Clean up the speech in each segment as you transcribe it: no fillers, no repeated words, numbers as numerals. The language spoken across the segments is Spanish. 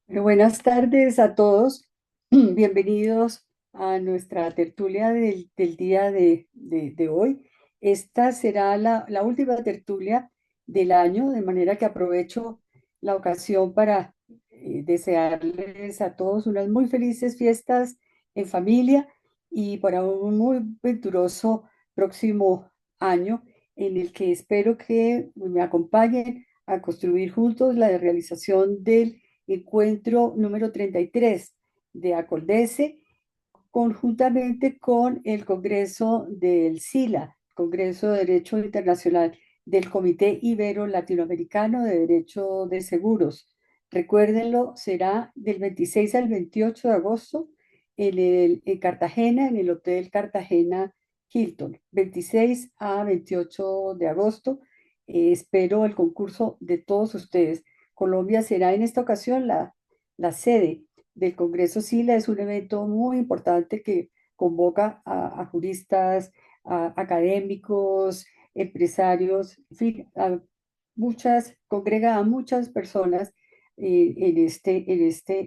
Buenas tardes a todos. Bienvenidos a nuestra tertulia del día de hoy. Esta será la última tertulia del año, de manera que aprovecho la ocasión para desearles a todos unas muy felices fiestas en familia y para un muy venturoso próximo año en el que espero que me acompañen a construir juntos la realización del encuentro número 33 de Acordece, conjuntamente con el Congreso del SILA, Congreso de Derecho Internacional del Comité Ibero Latinoamericano de Derecho de Seguros. Recuérdenlo, será del 26 al 28 de agosto en Cartagena, en el Hotel Cartagena Hilton, 26 a 28 de agosto. Espero el concurso de todos ustedes. Colombia será en esta ocasión la sede del Congreso SILA. Es un evento muy importante que convoca a juristas, a académicos, empresarios, en fin, congrega a muchas personas en este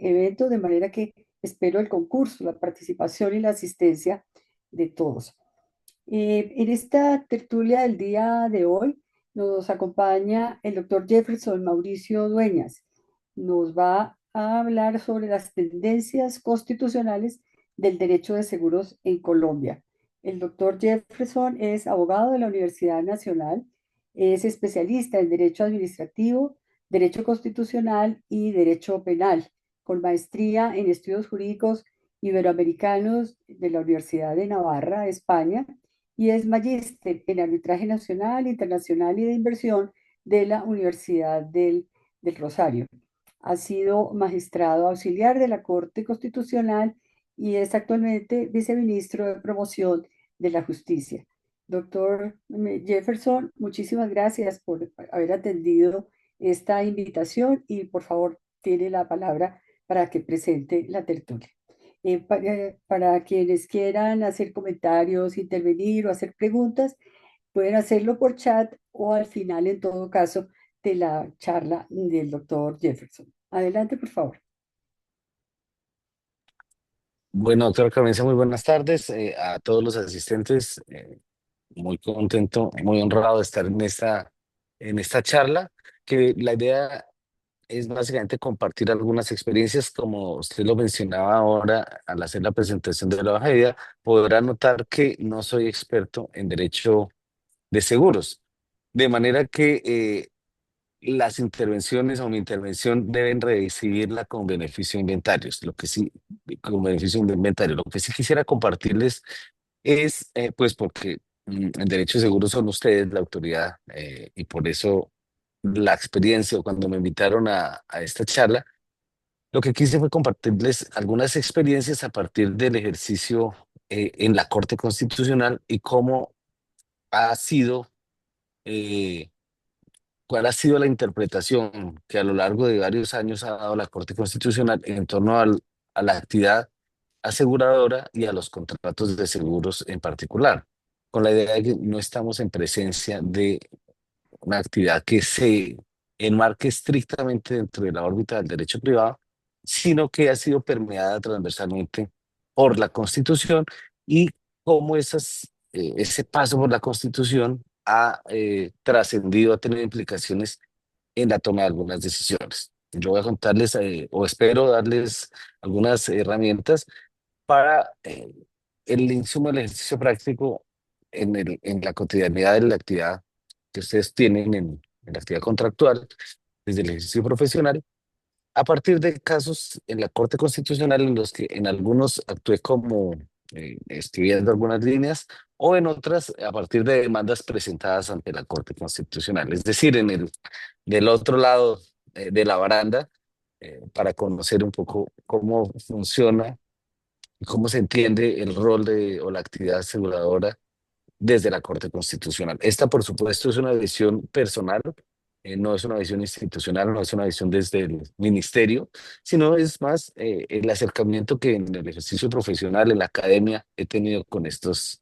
evento, de manera que espero el concurso, la participación y la asistencia de todos. En esta tertulia del día de hoy nos acompaña el doctor Jefferson Mauricio Dueñas. Nos va a hablar sobre las tendencias constitucionales del derecho de seguros en Colombia. El doctor Jefferson es abogado de la Universidad Nacional, es especialista en derecho administrativo, derecho constitucional y derecho penal, con maestría en estudios jurídicos iberoamericanos de la Universidad de Navarra, España, y es magíster en arbitraje nacional, internacional y de inversión de la Universidad del Rosario. Ha sido magistrado auxiliar de la Corte Constitucional y es actualmente viceministro de promoción de la justicia. Doctor Jefferson, muchísimas gracias por haber atendido esta invitación y por favor tiene la palabra para que presente la tertulia. Para quienes quieran hacer comentarios, intervenir o hacer preguntas, pueden hacerlo por chat o al final, en todo caso, de la charla del doctor Jefferson. Adelante, por favor. Bueno, doctora Carmenza, muy buenas tardes a todos los asistentes. Muy contento, muy honrado de estar en esta charla, que la idea es básicamente compartir algunas experiencias, como usted lo mencionaba ahora al hacer la presentación de la hoja de vida. Podrá notar que no soy experto en derecho de seguros, de manera que las intervenciones o mi intervención deben recibirla con beneficio de inventarios, lo que sí, con beneficio de inventario. Lo que sí quisiera compartirles es, pues porque en derecho de seguro son ustedes la autoridad, y por eso la experiencia o cuando me invitaron a esta charla, lo que quise fue compartirles algunas experiencias a partir del ejercicio en la Corte Constitucional y cómo ha sido eh, ¿cuál ha sido la interpretación que a lo largo de varios años ha dado la Corte Constitucional en torno a la actividad aseguradora y a los contratos de seguros en particular? Con la idea de que no estamos en presencia de una actividad que se enmarque estrictamente dentro de la órbita del derecho privado, sino que ha sido permeada transversalmente por la Constitución y cómo ese paso por la Constitución ha trascendido, ha tenido implicaciones en la toma de algunas decisiones. Yo voy a contarles, o espero darles algunas herramientas para el insumo del ejercicio práctico en la cotidianidad de la actividad que ustedes tienen en la actividad contractual, desde el ejercicio profesional, a partir de casos en la Corte Constitucional en los que en algunos actué como escribiendo algunas líneas, o en otras a partir de demandas presentadas ante la Corte Constitucional, es decir, del otro lado de la baranda, para conocer un poco cómo funciona y cómo se entiende el rol o la actividad aseguradora desde la Corte Constitucional. Esta, por supuesto, es una visión personal, no es una visión institucional, no es una visión desde el ministerio, sino es más el acercamiento que en el ejercicio profesional, en la academia, he tenido con estos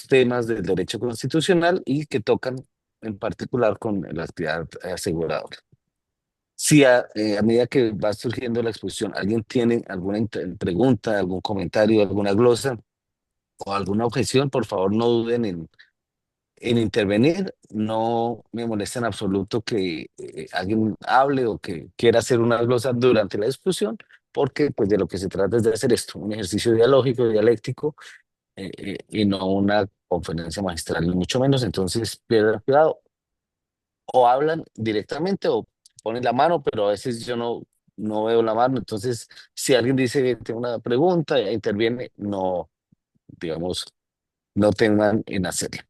temas del derecho constitucional y que tocan en particular con la actividad aseguradora. Si a medida que va surgiendo la exposición, alguien tiene alguna pregunta, algún comentario, alguna glosa o alguna objeción, por favor no duden en intervenir. No me molesta en absoluto que alguien hable o que quiera hacer una glosa durante la discusión, porque pues de lo que se trata es de hacer esto, un ejercicio dialógico, dialéctico, y no una conferencia magistral, ni mucho menos. Entonces, pierdan cuidado, o hablan directamente o ponen la mano, pero a veces yo no veo la mano. Entonces, si alguien dice, tengo una pregunta, e interviene, no, digamos, no tengan en hacerlo.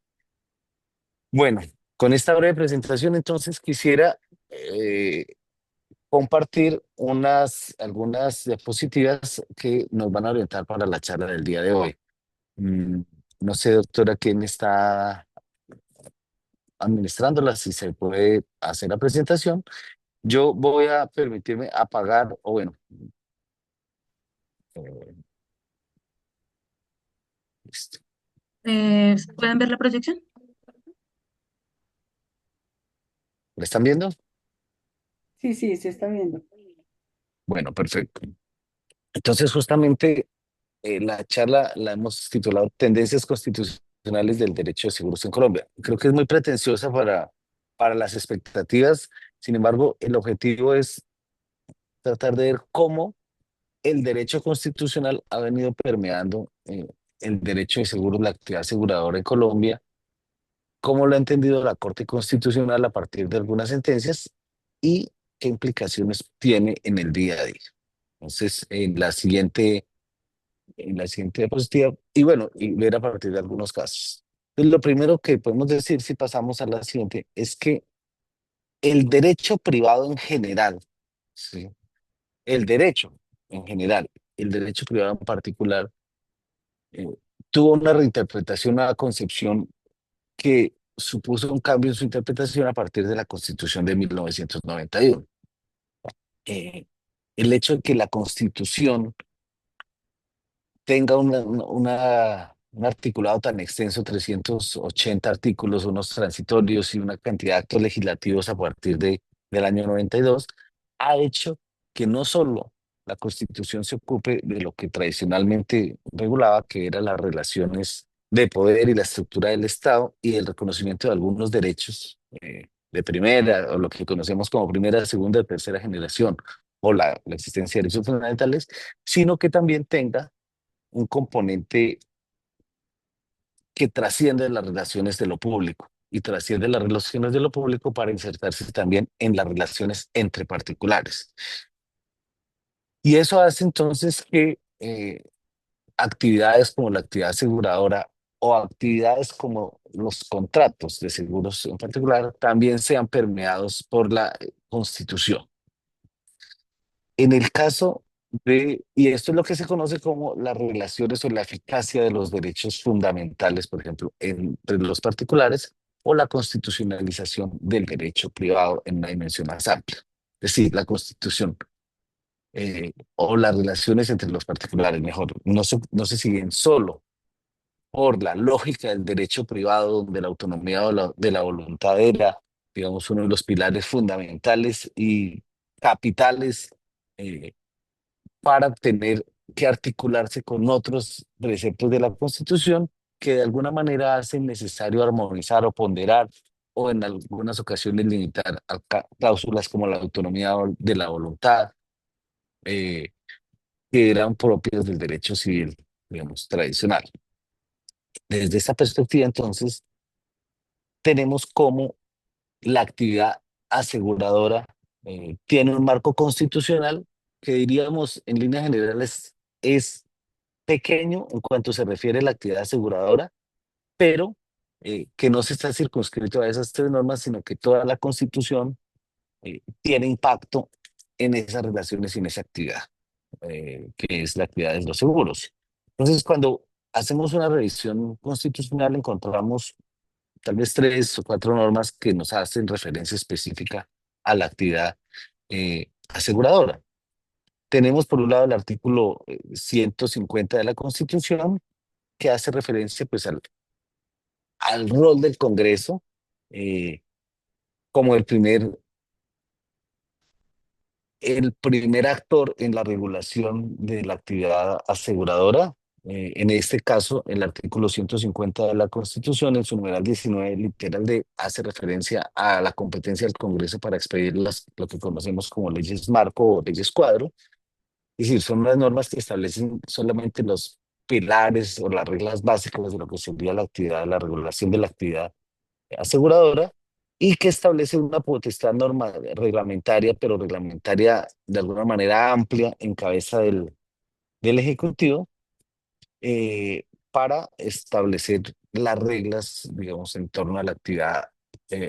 Bueno, con esta breve presentación, entonces quisiera eh, compartir algunas diapositivas que nos van a orientar para la charla del día de hoy. Mm, no sé, doctora, quién está administrándolas, si se puede hacer la presentación. Yo voy a permitirme apagar, o bueno, eh, listo. ¿Pueden ver la proyección? ¿Me están viendo? Sí, sí, se está viendo. Bueno, perfecto. Entonces, justamente la charla la hemos titulado Tendencias Constitucionales del Derecho de Seguros en Colombia. Creo que es muy pretenciosa para las expectativas. Sin embargo, el objetivo es tratar de ver cómo el derecho constitucional ha venido permeando el derecho de seguros, la actividad aseguradora en Colombia, cómo lo ha entendido la Corte Constitucional a partir de algunas sentencias y qué implicaciones tiene en el día a día. Entonces, en la siguiente diapositiva, y bueno, y ver a partir de algunos casos. Entonces, lo primero que podemos decir, si pasamos a la siguiente, es que el derecho privado en general, ¿sí? El derecho en general, el derecho privado en particular, eh, tuvo una reinterpretación, una concepción que supuso un cambio en su interpretación a partir de la Constitución de 1991. Eh, el hecho de que la Constitución tenga un articulado tan extenso, 380 artículos, unos transitorios y una cantidad de actos legislativos a partir del año 92, ha hecho que no solo la Constitución se ocupe de lo que tradicionalmente regulaba, que eran las relaciones de poder y la estructura del Estado y el reconocimiento de algunos derechos de primera, o lo que conocemos como primera, segunda, tercera generación, o la existencia de derechos fundamentales, sino que también tenga un componente que trasciende las relaciones de lo público y trasciende las relaciones de lo público para insertarse también en las relaciones entre particulares. Y eso hace entonces que actividades como la actividad aseguradora o actividades como los contratos de seguros en particular también sean permeados por la Constitución. En el caso y esto es lo que se conoce como las relaciones o la eficacia de los derechos fundamentales, por ejemplo, entre los particulares, o la constitucionalización del derecho privado en una dimensión más amplia. Es decir, la Constitución o las relaciones entre los particulares, mejor, no se siguen solo por la lógica del derecho privado, donde la autonomía de la voluntad era, digamos, uno de los pilares fundamentales y capitales eh, para tener que articularse con otros preceptos de la Constitución que de alguna manera hacen necesario armonizar o ponderar o en algunas ocasiones limitar a cláusulas como la autonomía de la voluntad, eh, que eran propias del derecho civil, digamos, tradicional. Desde esta perspectiva, entonces, tenemos cómo la actividad aseguradora tiene un marco constitucional que diríamos en líneas generales es pequeño en cuanto se refiere a la actividad aseguradora, pero que no se está circunscrito a esas tres normas, sino que toda la Constitución tiene impacto en esas relaciones y en esa actividad, que es la actividad de los seguros. Entonces, cuando hacemos una revisión constitucional, encontramos tal vez tres o cuatro normas que nos hacen referencia específica a la actividad aseguradora. Tenemos por un lado el artículo 150 de la Constitución, que hace referencia pues al rol del Congreso eh, como el primer el primer actor en la regulación de la actividad aseguradora. En este caso, el artículo 150 de la Constitución, en su numeral 19, literal D, hace referencia a la competencia del Congreso para expedir lo que conocemos como leyes marco o leyes cuadro. Es decir, son las normas que establecen solamente los pilares o las reglas básicas de lo que sería la actividad, la regulación de la actividad aseguradora, y que establece una potestad reglamentaria, pero reglamentaria de alguna manera amplia en cabeza del Ejecutivo, para establecer las reglas, digamos, en torno a la actividad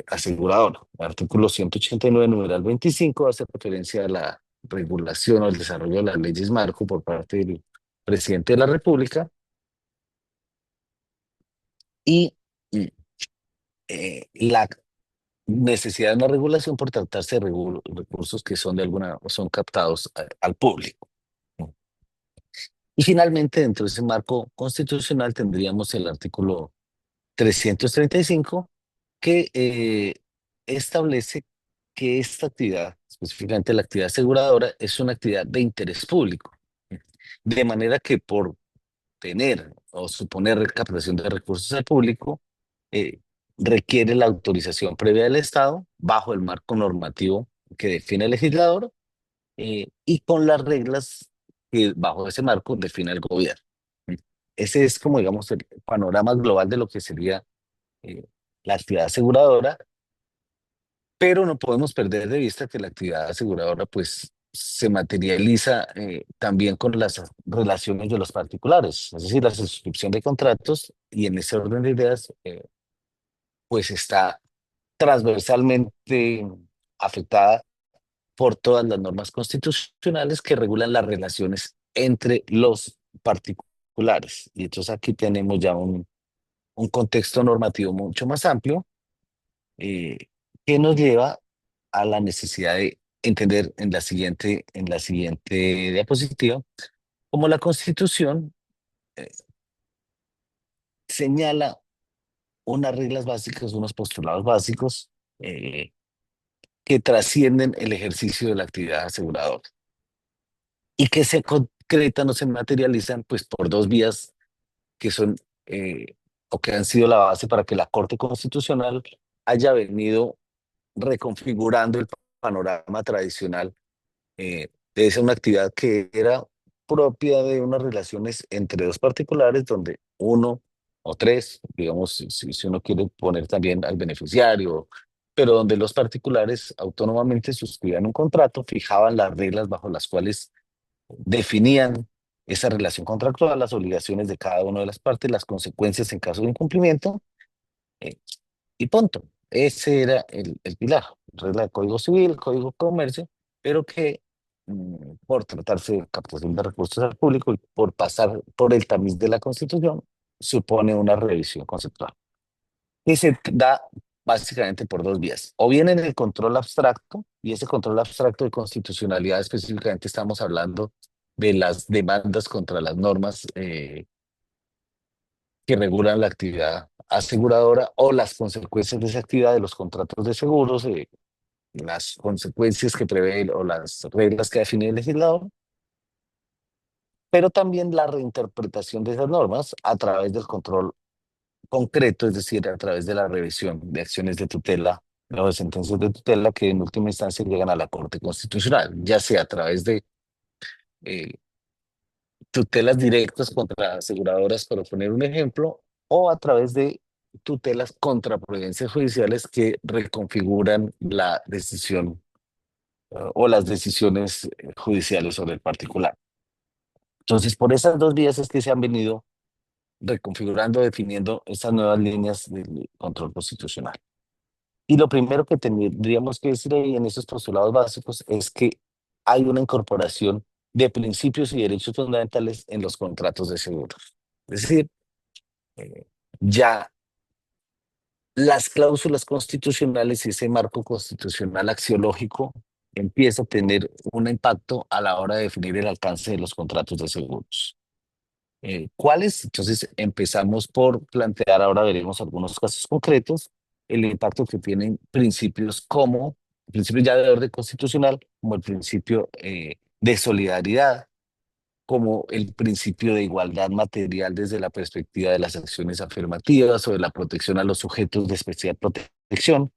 aseguradora. El artículo 189, numeral 25, hace referencia a la regulación o el desarrollo de las leyes marco por parte del presidente de la República, y la necesidad de una regulación por tratarse de recursos que son de alguna, son captados al público. Y finalmente, dentro de ese marco constitucional tendríamos el artículo 335, que establece que esta actividad, específicamente la actividad aseguradora, es una actividad de interés público. De manera que por tener o suponer captación de recursos al público, eh, requiere la autorización previa del Estado bajo el marco normativo que define el legislador, y con las reglas que bajo ese marco define el gobierno. Ese es como, digamos, el panorama global de lo que sería eh, la actividad aseguradora, pero no podemos perder de vista que la actividad aseguradora pues se materializa también con las relaciones de los particulares, es decir, la suscripción de contratos, y en ese orden de ideas pues está transversalmente afectada por todas las normas constitucionales que regulan las relaciones entre los particulares. Y entonces aquí tenemos ya un contexto normativo mucho más amplio, eh, que nos lleva a la necesidad de entender en la siguiente diapositiva, cómo la Constitución eh, señala unas reglas básicas, unos postulados básicos, eh, que trascienden el ejercicio de la actividad aseguradora y que se concretan o se materializan pues por dos vías que son o que han sido la base para que la Corte Constitucional haya venido reconfigurando el panorama tradicional de esa una actividad que era propia de unas relaciones entre dos particulares, donde uno o tres, digamos, si uno quiere poner también al beneficiario, pero donde los particulares autónomamente suscribían un contrato, fijaban las reglas bajo las cuales definían esa relación contractual, las obligaciones de cada una de las partes, las consecuencias en caso de incumplimiento, eh, y punto. Ese era el pilar, regla de Código Civil, Código de Comercio, pero que por tratarse de captación de recursos al público y por pasar por el tamiz de la Constitución, supone una revisión conceptual. Y se da básicamente por dos vías. O bien en el control abstracto, y ese control abstracto de constitucionalidad específicamente estamos hablando de las demandas contra las normas que regulan la actividad aseguradora o las consecuencias de esa actividad de los contratos de seguros, las consecuencias que prevé o las reglas que define el legislador, pero también la reinterpretación de esas normas a través del control concreto, es decir, a través de la revisión de acciones de tutela o de sentencias de tutela que en última instancia llegan a la Corte Constitucional, ya sea a través de eh, tutelas directas contra aseguradoras, por poner un ejemplo, o a través de tutelas contra providencias judiciales que reconfiguran la decisión o las decisiones judiciales sobre el particular. Entonces, por esas dos vías es que se han venido reconfigurando, definiendo estas nuevas líneas del control constitucional. Y lo primero que tendríamos que decir ahí en esos postulados básicos es que hay una incorporación de principios y derechos fundamentales en los contratos de seguros. Es decir, eh, ya las cláusulas constitucionales y ese marco constitucional axiológico empieza a tener un impacto a la hora de definir el alcance de los contratos de seguros. ¿Cuáles? Entonces empezamos por plantear, ahora veremos algunos casos concretos, el impacto que tienen principios como principio ya de orden constitucional, como el principio de solidaridad, como el principio de igualdad material desde la perspectiva de las acciones afirmativas o de la protección a los sujetos de especial protección,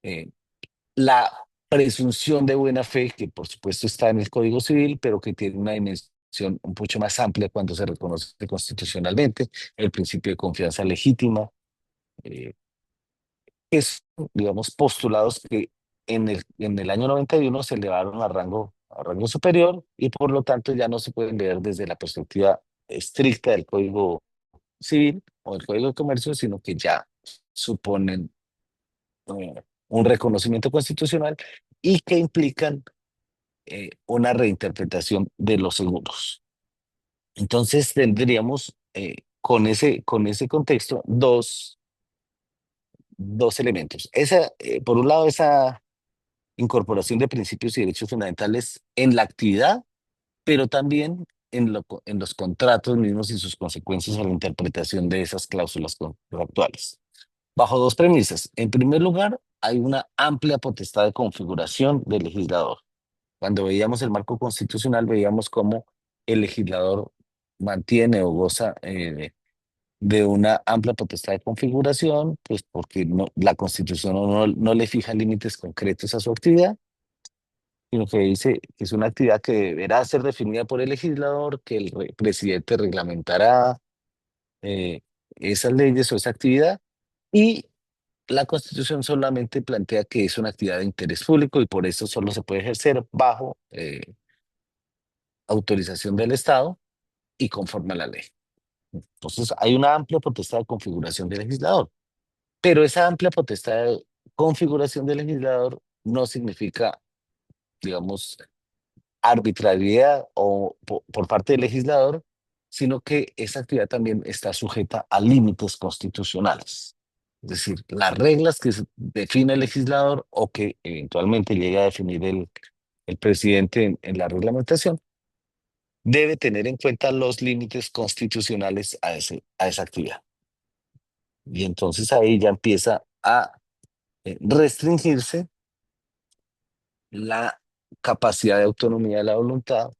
eh, la presunción de buena fe, que por supuesto está en el Código Civil, pero que tiene una dimensión un poco más amplia cuando se reconoce constitucionalmente, el principio de confianza legítima, eh, es, digamos, postulados que en el año 91 se elevaron a rango superior y por lo tanto ya no se pueden leer desde la perspectiva estricta del Código Civil o del Código de Comercio, sino que ya suponen un reconocimiento constitucional y que implican una reinterpretación de los seguros. Entonces tendríamos con ese contexto dos elementos. Por un lado, esa incorporación de principios y derechos fundamentales en la actividad, pero también en los contratos mismos y sus consecuencias a la interpretación de esas cláusulas contractuales. Bajo dos premisas. En primer lugar, hay una amplia potestad de configuración del legislador. Cuando veíamos el marco constitucional, veíamos cómo el legislador mantiene o goza de una amplia potestad de configuración, pues porque la Constitución no le fija límites concretos a su actividad, sino que dice que es una actividad que deberá ser definida por el legislador, que el presidente reglamentará eh, esas leyes o esa actividad, y la Constitución solamente plantea que es una actividad de interés público y por eso solo se puede ejercer bajo autorización del Estado y conforme a la ley. Entonces, hay una amplia potestad de configuración del legislador, pero esa amplia potestad de configuración del legislador no significa, digamos, arbitrariedad o por parte del legislador, sino que esa actividad también está sujeta a límites constitucionales. Es decir, las reglas que define el legislador o que eventualmente llegue a definir el presidente en la reglamentación, debe tener en cuenta los límites constitucionales a esa actividad. Y entonces ahí ya empieza a restringirse la capacidad de autonomía de la voluntad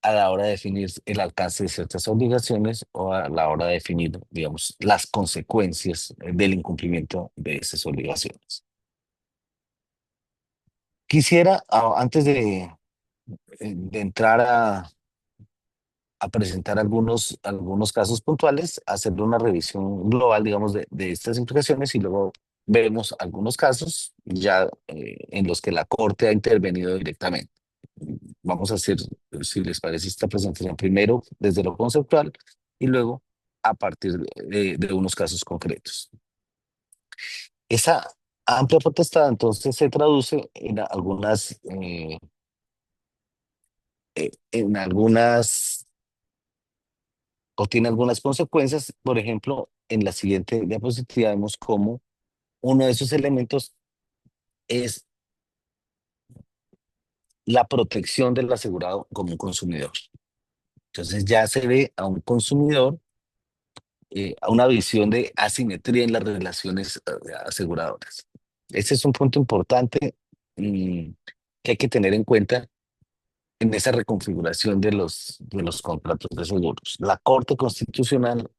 a la hora de definir el alcance de ciertas obligaciones o a la hora de definir, digamos, las consecuencias del incumplimiento de esas obligaciones. Quisiera, antes de entrar a presentar algunos casos puntuales, hacer una revisión global, digamos, de estas implicaciones y luego vemos algunos casos ya en los que la Corte ha intervenido directamente. Vamos a hacer, si les parece, esta presentación primero desde lo conceptual y luego a partir de unos casos concretos. Esa amplia potestad entonces se traduce en algunas o tiene algunas consecuencias. Por ejemplo, en la siguiente diapositiva vemos cómo uno de esos elementos es la protección del asegurado como un consumidor. Entonces ya se ve a un consumidor, a una visión de asimetría en las relaciones aseguradoras. Ese es un punto importante mm, que hay que tener en cuenta en esa reconfiguración de los contratos de seguros. La Corte Constitucional,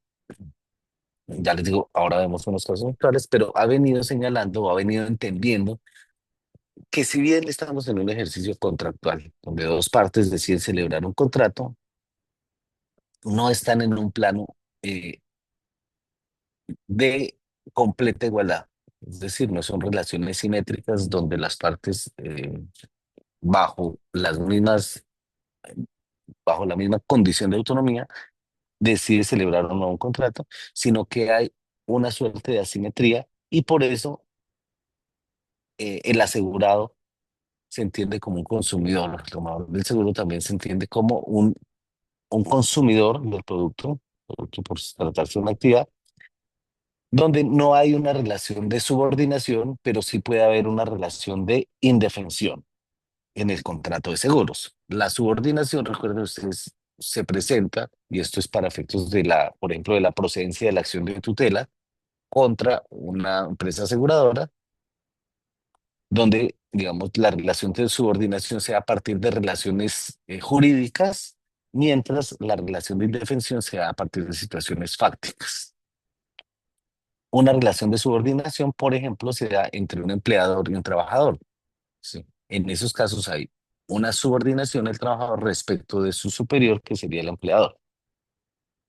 ya les digo, ahora vemos unos casos actuales, pero ha venido señalando o ha venido entendiendo que si bien estamos en un ejercicio contractual, donde dos partes deciden celebrar un contrato, no están en un plano de completa igualdad. Es decir, no son relaciones simétricas donde las partes bajo las mismas, bajo la misma condición de autonomía decide celebrar o no un contrato, sino que hay una suerte de asimetría y por eso el asegurado se entiende como un consumidor, el tomador del seguro también se entiende como un consumidor del producto, porque por tratarse de una actividad, donde no hay una relación de subordinación, pero sí puede haber una relación de indefensión en el contrato de seguros. La subordinación, recuerden ustedes, se presenta, y esto es para efectos de por ejemplo, de la procedencia de la acción de tutela contra una empresa aseguradora, donde digamos, la relación de subordinación sea a partir de relaciones jurídicas, mientras la relación de indefensión sea a partir de situaciones fácticas. Una relación de subordinación, por ejemplo, se da entre un empleador y un trabajador. ¿Sí? En esos casos hay una subordinación del trabajador respecto de su superior, que sería el empleador.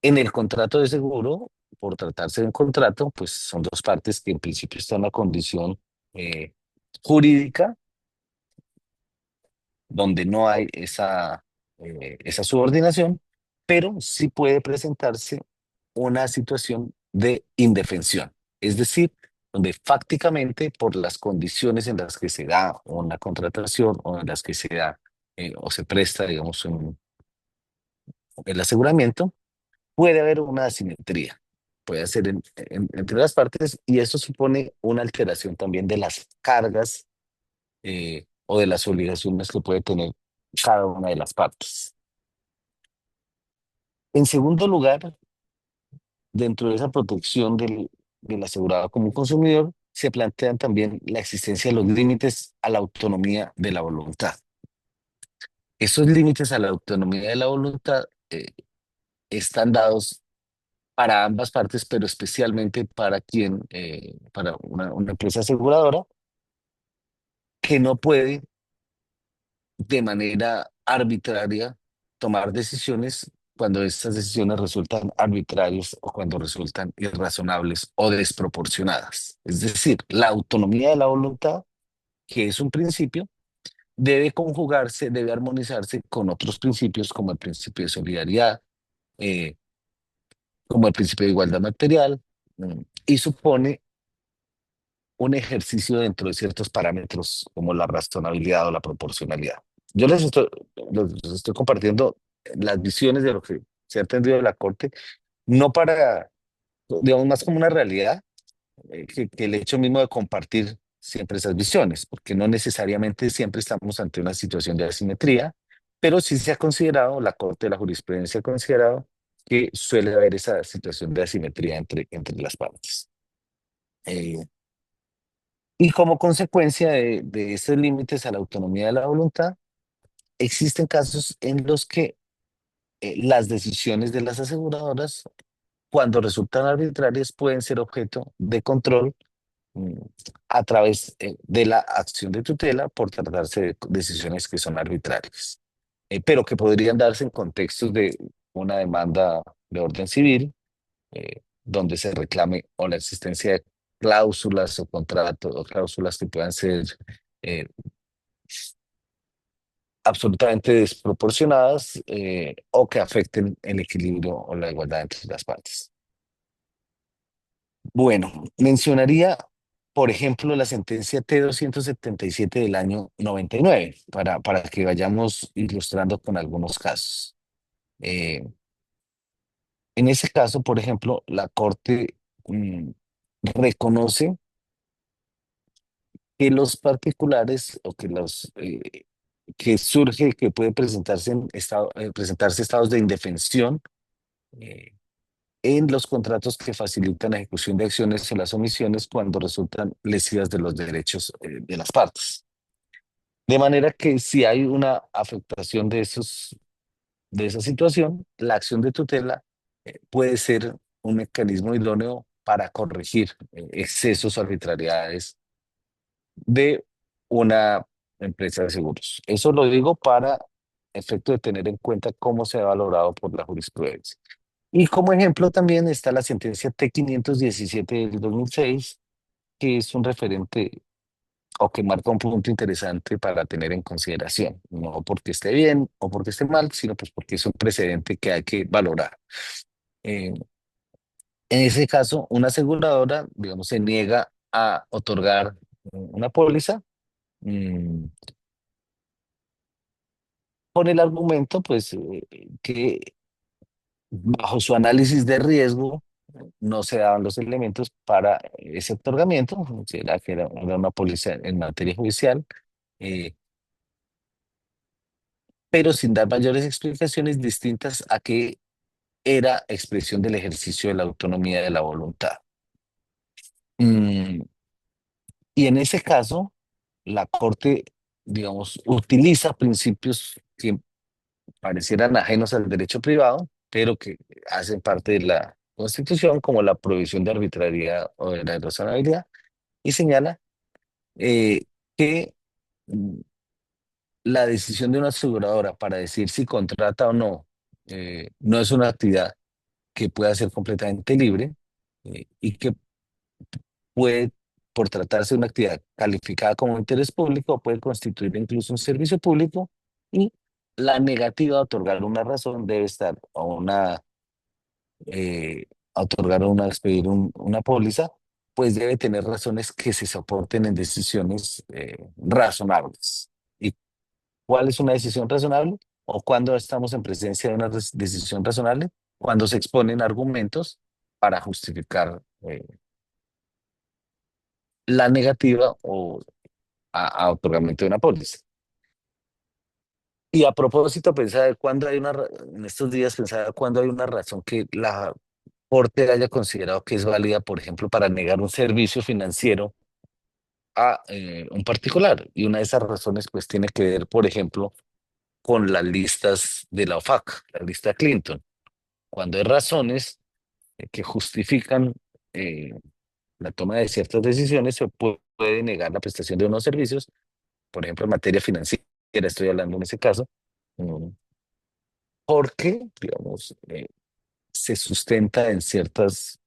En el contrato de seguro, por tratarse de un contrato, pues son dos partes que en principio están en una condición eh, jurídica donde no hay esa subordinación, pero sí puede presentarse una situación de indefensión, es decir, donde fácticamente por las condiciones en las que se da una contratación o en las que se da o se presta, digamos, el aseguramiento, puede haber una asimetría. Puede ser entre las partes y eso supone una alteración también de las cargas o de las obligaciones que puede tener cada una de las partes. En segundo lugar, dentro de esa protección del asegurado como consumidor, se plantean también la existencia de los límites a la autonomía de la voluntad. Esos límites a la autonomía de la voluntad están dados para ambas partes, pero especialmente para una empresa aseguradora que no puede de manera arbitraria tomar decisiones cuando estas decisiones resultan arbitrarias o cuando resultan irrazonables o desproporcionadas. Es decir, la autonomía de la voluntad, que es un principio, debe conjugarse, debe armonizarse con otros principios como el principio de solidaridad, eh, como el principio de igualdad material, y supone un ejercicio dentro de ciertos parámetros como la razonabilidad o la proporcionalidad. Yo les estoy compartiendo las visiones de lo que se ha entendido de la Corte, no para, digamos, más como una realidad, que el hecho mismo de compartir siempre esas visiones, porque no necesariamente siempre estamos ante una situación de asimetría, pero sí se ha considerado, la Corte de la Jurisprudencia ha considerado que suele haber esa situación de asimetría entre las partes. Eh, Y como consecuencia de esos límites a la autonomía de la voluntad, existen casos en los que las decisiones de las aseguradoras, cuando resultan arbitrarias, pueden ser objeto de control mm, a través de la acción de tutela por tratarse de decisiones que son arbitrarias, pero que podrían darse en contextos de una demanda de orden civil donde se reclame o la existencia de cláusulas o contratos o cláusulas que puedan ser eh, absolutamente desproporcionadas o que afecten el equilibrio o la igualdad entre las partes. Bueno, mencionaría, por ejemplo, la sentencia T-277 del año 99, para que vayamos ilustrando con algunos casos. Eh, en ese caso, por ejemplo, la Corte mm, reconoce que los particulares o que surge, que puede presentarse estados de indefensión eh, en los contratos que facilitan la ejecución de acciones o las omisiones cuando resultan lesivas de los derechos de las partes. De manera que si hay una afectación de esa situación, la acción de tutela puede ser un mecanismo idóneo para corregir excesos o arbitrariedades de una empresa de seguros. Eso lo digo para efecto de tener en cuenta cómo se ha valorado por la jurisprudencia. Y como ejemplo también está la sentencia T-517 del 2006, que es un referente o que marca un punto interesante para tener en consideración, no porque esté bien o porque esté mal, sino pues porque es un precedente que hay que valorar. En ese caso, una aseguradora, digamos, se niega a otorgar una póliza mm, con el argumento, pues, que bajo su análisis de riesgo no se daban los elementos para ese otorgamiento, era que era una póliza en materia judicial, eh, pero sin dar mayores explicaciones distintas a que era expresión del ejercicio de la autonomía de la voluntad. Mm, y en ese caso, la Corte, digamos, utiliza principios que parecieran ajenos al derecho privado, pero que hacen parte de la Constitución, como la prohibición de arbitrariedad o de la irrazonabilidad, y señala eh, que mm, la decisión de una aseguradora para decir si contrata o no, no es una actividad que pueda ser completamente libre, y que puede, por tratarse de una actividad calificada como interés público, puede constituir incluso un servicio público, y la negativa a otorgar una razón debe estar a otorgar o a expedir una póliza, pues debe tener razones que se soporten en decisiones razonables. ¿Y cuál es una decisión razonable? ¿O cuando estamos en presencia de una decisión razonable? Cuando se exponen argumentos para justificar la negativa o a otorgamiento de una póliza. Y a propósito, pensaba cuando hay en estos días pensaba cuando hay una razón que la Corte haya considerado que es válida, por ejemplo, para negar un servicio financiero a un particular. Y una de esas razones, pues, tiene que ver, por ejemplo, con las listas de la OFAC, la lista Clinton. Cuando hay razones que justifican eh, la toma de ciertas decisiones, se puede negar la prestación de unos servicios, por ejemplo, en materia financiera, estoy hablando en ese caso, mm, porque, digamos, se sustenta en ciertas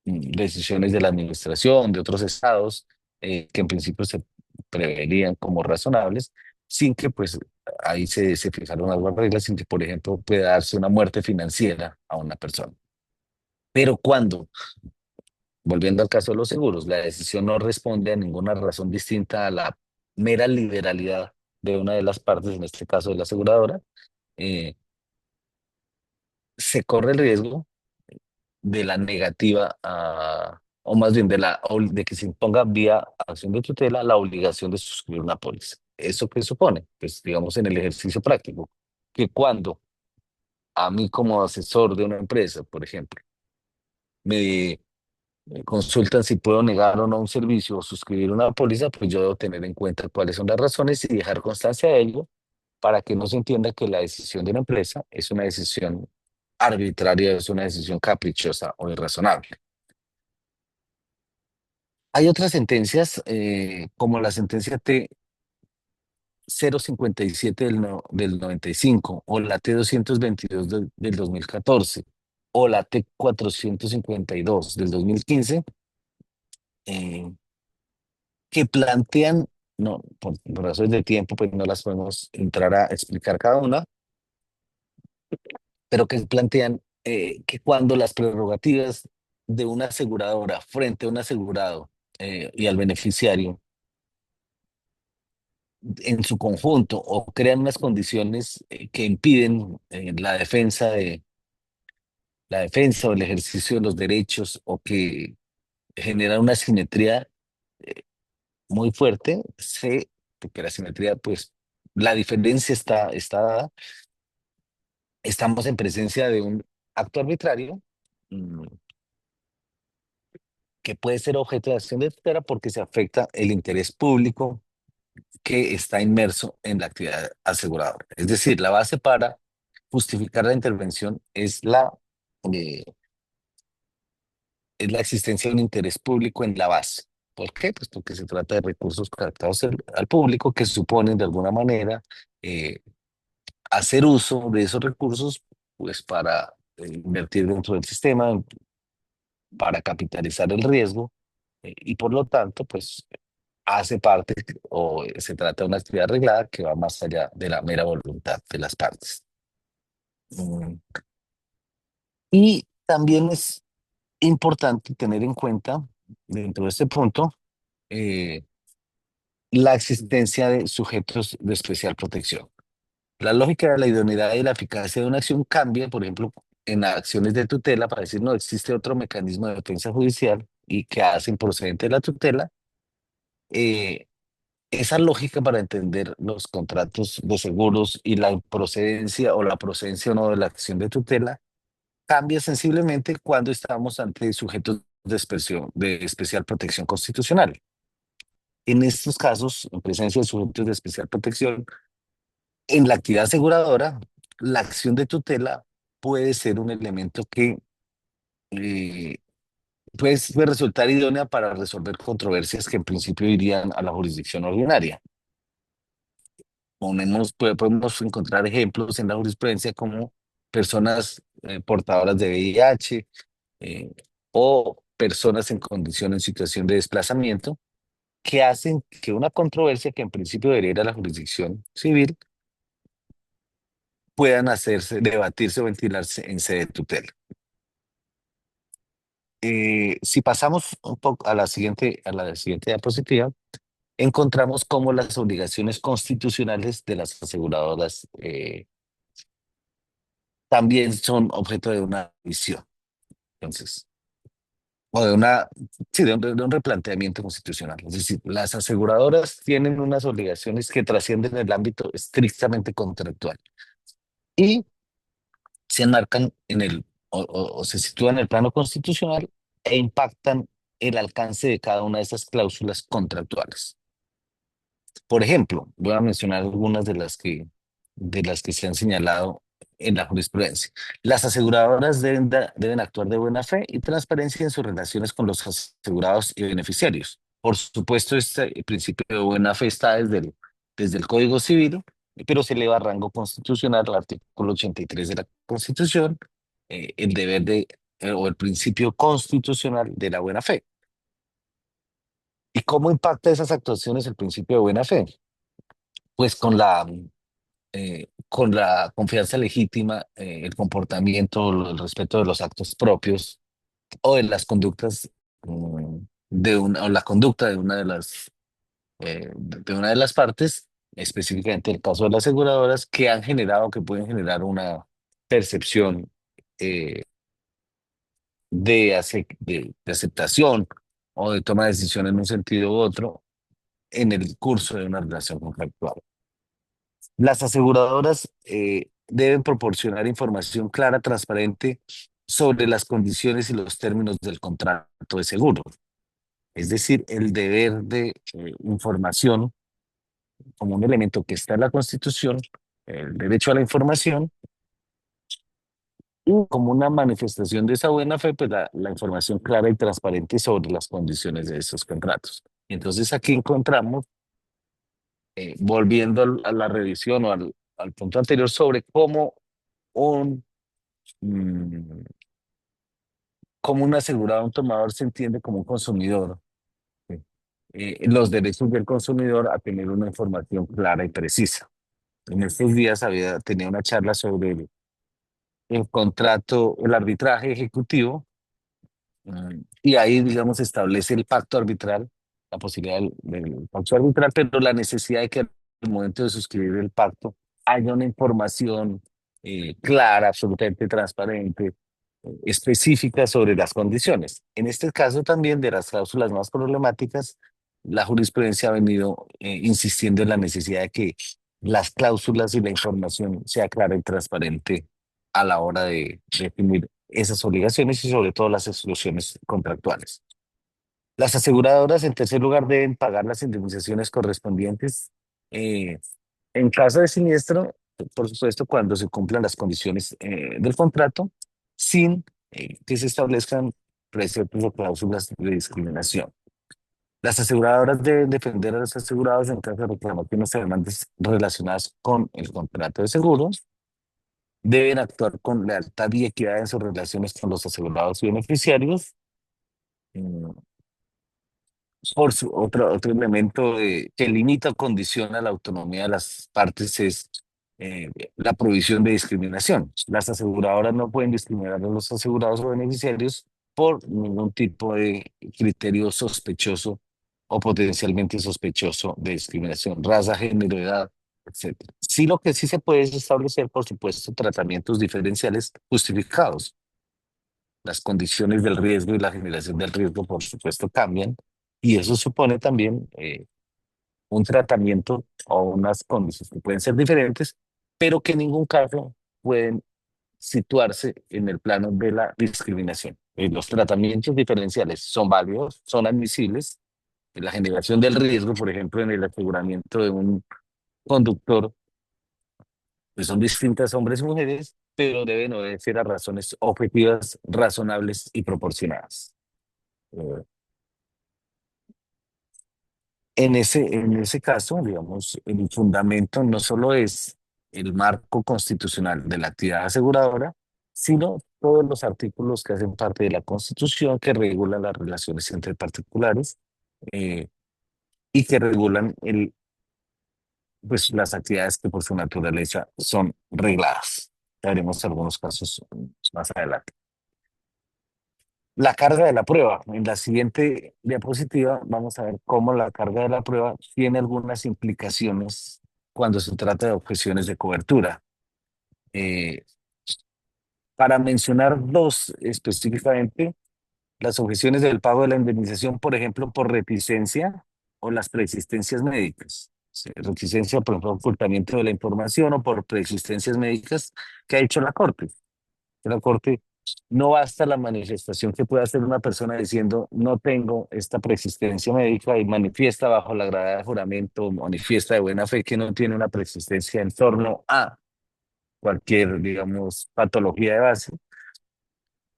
decisiones de la administración, de otros estados, que en principio se preverían como razonables, sin que pues ahí se fijaron algunas reglas, sin que, por ejemplo, pueda darse una muerte financiera a una persona. Pero cuando, volviendo al caso de los seguros, la decisión no responde a ninguna razón distinta a la mera liberalidad de una de las partes, en este caso de la aseguradora, eh, se corre el riesgo de la negativa o más bien de que se imponga vía acción de tutela la obligación de suscribir una póliza. ¿Eso qué supone? Pues digamos en el ejercicio práctico, que cuando a mí como asesor de una empresa, por ejemplo, me consultan si puedo negar o no un servicio o suscribir una póliza, pues yo debo tener en cuenta cuáles son las razones y dejar constancia de ello para que no se entienda que la decisión de una empresa es una decisión arbitraria, es una decisión caprichosa o irrazonable. Hay otras sentencias, como la sentencia T 057 del 95, o la T 222 del 2014, o la T 452 del 2015, eh, que plantean, no, por razones de tiempo, pues no las podemos entrar a explicar cada una, pero que plantean que cuando las prerrogativas de una aseguradora frente a un asegurado y al beneficiario en su conjunto o crean unas condiciones que impiden la defensa o el ejercicio de los derechos, o que generan una simetría eh, muy fuerte, porque la simetría, pues la diferencia está dada, estamos en presencia de un acto arbitrario mm, que puede ser objeto de acción de tutela porque se afecta el interés público que está inmerso en la actividad aseguradora. Es decir, la base para justificar la intervención eh, es la existencia de un interés público en la base. ¿Por qué? Pues porque se trata de recursos captados al público que suponen de alguna manera eh, hacer uso de esos recursos pues para invertir dentro del sistema, para capitalizar el riesgo, y por lo tanto pues hace parte o se trata de una actividad arreglada que va más allá de la mera voluntad de las partes. Mm, Y también es importante tener en cuenta, dentro de este punto, eh, la existencia de sujetos de especial protección. La lógica de la idoneidad y la eficacia de una acción cambia, por ejemplo, en acciones de tutela para decir, no, existe otro mecanismo de defensa judicial y que hacen procedente de la tutela. Eh, Esa lógica para entender los contratos de seguros y la procedencia o la procedencia o no de la acción de tutela cambia sensiblemente cuando estamos ante sujetos de especial protección constitucional. En estos casos, en presencia de sujetos de especial protección, en la actividad aseguradora, la acción de tutela puede ser un elemento que eh, puede resultar idónea para resolver controversias que en principio irían a la jurisdicción ordinaria. Podemos encontrar ejemplos en la jurisprudencia como personas portadoras de VIH, eh, o personas en condición, en situación de desplazamiento, que hacen que una controversia que en principio debería ir a la jurisdicción civil puedan hacerse, debatirse o ventilarse en sede de tutela. Si pasamos un poco a la siguiente diapositiva, encontramos cómo las obligaciones constitucionales de las aseguradoras también son objeto de una visión. Entonces, o de una, sí, de un replanteamiento constitucional. Es decir, las aseguradoras tienen unas obligaciones que trascienden el ámbito estrictamente contractual y se enmarcan o se sitúan en el plano constitucional e impactan el alcance de cada una de esas cláusulas contractuales. Por ejemplo, voy a mencionar algunas de las que se han señalado en la jurisprudencia. Las aseguradoras deben actuar de buena fe y transparencia en sus relaciones con los asegurados y beneficiarios. Por supuesto, este principio de buena fe está desde el Código Civil, pero se eleva a rango constitucional al artículo 83 de la Constitución, el deber o el principio constitucional de la buena fe. ¿Y cómo impacta esas actuaciones el principio de buena fe? Pues con la confianza legítima, el comportamiento, el respeto de los actos propios o de las conductas o la conducta de una de las partes, específicamente el caso de las aseguradoras, que pueden generar una percepción eh, de aceptación o de toma de decisión en un sentido u otro en el curso de una relación contractual. Las aseguradoras deben proporcionar información clara, transparente sobre las condiciones y los términos del contrato de seguro. Es decir, el deber de información como un elemento que está en la Constitución, el derecho a la información, y como una manifestación de esa buena fe, pues la información clara y transparente sobre las condiciones de esos contratos. Entonces aquí encontramos, volviendo a la revisión o al punto anterior, sobre un mm, cómo un asegurado, un tomador se entiende como un consumidor. ¿Sí? Los derechos del consumidor a tener una información clara y precisa. En estos días tenía una charla sobre el contrato, el arbitraje ejecutivo, y ahí, digamos, establece el pacto arbitral, la posibilidad del pacto arbitral, pero la necesidad de que al momento de suscribir el pacto haya una información clara, absolutamente transparente, específica sobre las condiciones. En este caso también de las cláusulas más problemáticas, la jurisprudencia ha venido insistiendo en la necesidad de que las cláusulas y la información sea clara y transparente a la hora de definir esas obligaciones y sobre todo las exclusiones contractuales. Las aseguradoras, en tercer lugar, deben pagar las indemnizaciones correspondientes eh, en caso de siniestro, por supuesto, cuando se cumplan las condiciones del contrato, sin que se establezcan preceptos o cláusulas de discriminación. Las aseguradoras deben defender a los asegurados en caso de reclamaciones o demandas relacionadas con el contrato de seguros. Deben actuar con lealtad y equidad en sus relaciones con los asegurados y beneficiarios. Mm, otro elemento que limita o condiciona la autonomía de las partes es la prohibición de discriminación. Las aseguradoras no pueden discriminar a los asegurados o beneficiarios por ningún tipo de criterio sospechoso o potencialmente sospechoso de discriminación, raza, género, edad, etcétera. Sí, lo que sí se puede es establecer, por supuesto, tratamientos diferenciales justificados. Las condiciones del riesgo y la generación del riesgo, por supuesto, cambian, y eso supone también un tratamiento o unas condiciones que pueden ser diferentes, pero que en ningún caso pueden situarse en el plano de la discriminación. Los tratamientos diferenciales son válidos, son admisibles, la generación del riesgo, por ejemplo, en el aseguramiento de un conductor, pues son distintas hombres y mujeres, pero deben obedecer a razones objetivas, razonables y proporcionadas. Eh, en ese caso, digamos, el fundamento no solo es el marco constitucional de la actividad aseguradora, sino todos los artículos que hacen parte de la Constitución que regulan las relaciones entre particulares, eh, y que regulan pues, las actividades que por su naturaleza son regladas. Ya veremos algunos casos más adelante. La carga de la prueba. En la siguiente diapositiva vamos a ver cómo la carga de la prueba tiene algunas implicaciones cuando se trata de objeciones de cobertura. Eh, para mencionar dos específicamente, las objeciones del pago de la indemnización, por ejemplo, por reticencia o las preexistencias médicas. Sí, reticencia por ocultamiento de la información o por preexistencias médicas que ha hecho la Corte. La Corte no basta la manifestación que pueda hacer una persona diciendo no tengo esta preexistencia médica y manifiesta bajo la grada de juramento, manifiesta de buena fe que no tiene una preexistencia en torno a cualquier, digamos, patología de base,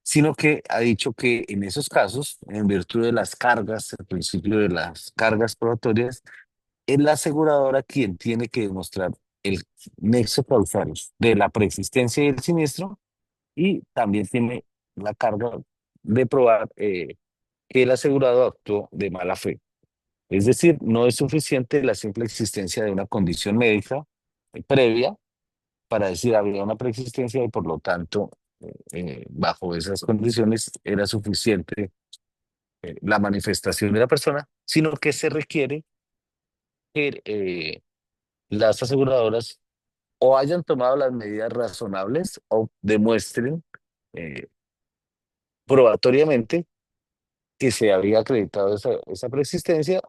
sino que ha dicho que en esos casos, en virtud de las cargas, el principio de las cargas probatorias, es la aseguradora quien tiene que demostrar el nexo causal de la preexistencia y el siniestro y también tiene la carga de probar que el asegurado actuó de mala fe. Es decir, no es suficiente la simple existencia de una condición médica previa para decir había una preexistencia y por lo tanto, bajo esas condiciones era suficiente la manifestación de la persona, sino que se requiere que las aseguradoras o hayan tomado las medidas razonables o demuestren eh, probatoriamente que se había acreditado esa preexistencia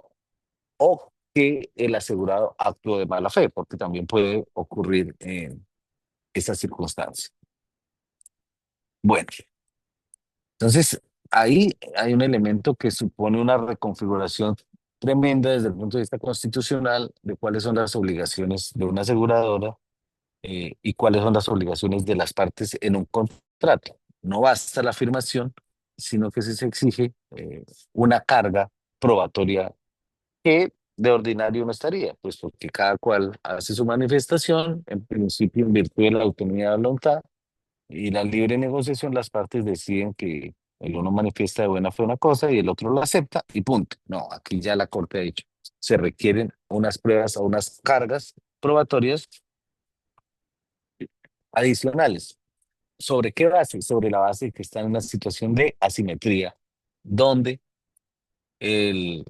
o que el asegurado actuó de mala fe, porque también puede ocurrir esa circunstancia. Bueno, entonces ahí hay un elemento que supone una reconfiguración tremenda desde el punto de vista constitucional de cuáles son las obligaciones de una aseguradora y cuáles son las obligaciones de las partes en un contrato. No basta la afirmación, sino que se exige una carga probatoria que de ordinario no estaría, pues porque cada cual hace su manifestación, en principio en virtud de la autonomía de voluntad y la libre negociación, las partes deciden que el uno manifiesta de buena fe una cosa y el otro lo acepta y punto. No, aquí ya la Corte ha dicho, se requieren unas pruebas o unas cargas probatorias adicionales. ¿Sobre qué base? Sobre la base de que está en una situación de asimetría, donde el,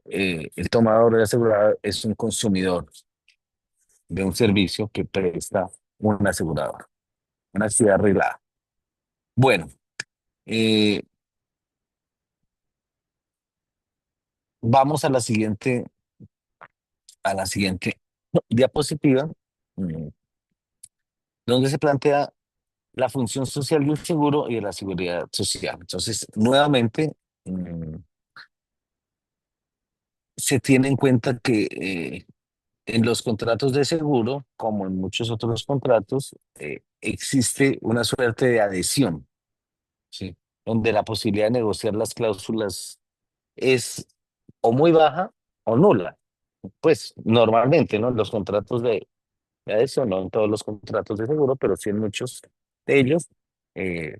el tomador de asegurador es un consumidor de un servicio que presta una aseguradora, una actividad arreglada. Bueno, eh, vamos a la siguiente diapositiva, mm, donde se plantea la función social del seguro y de la seguridad social. Entonces, nuevamente, mm, se tiene en cuenta que en los contratos de seguro, como en muchos otros contratos, existe una suerte de adhesión, ¿sí? Donde la posibilidad de negociar las cláusulas es o muy baja o nula. Pues normalmente, ¿no? Los contratos de adhesión, no en todos los contratos de seguro, pero sí en muchos de ellos, eh,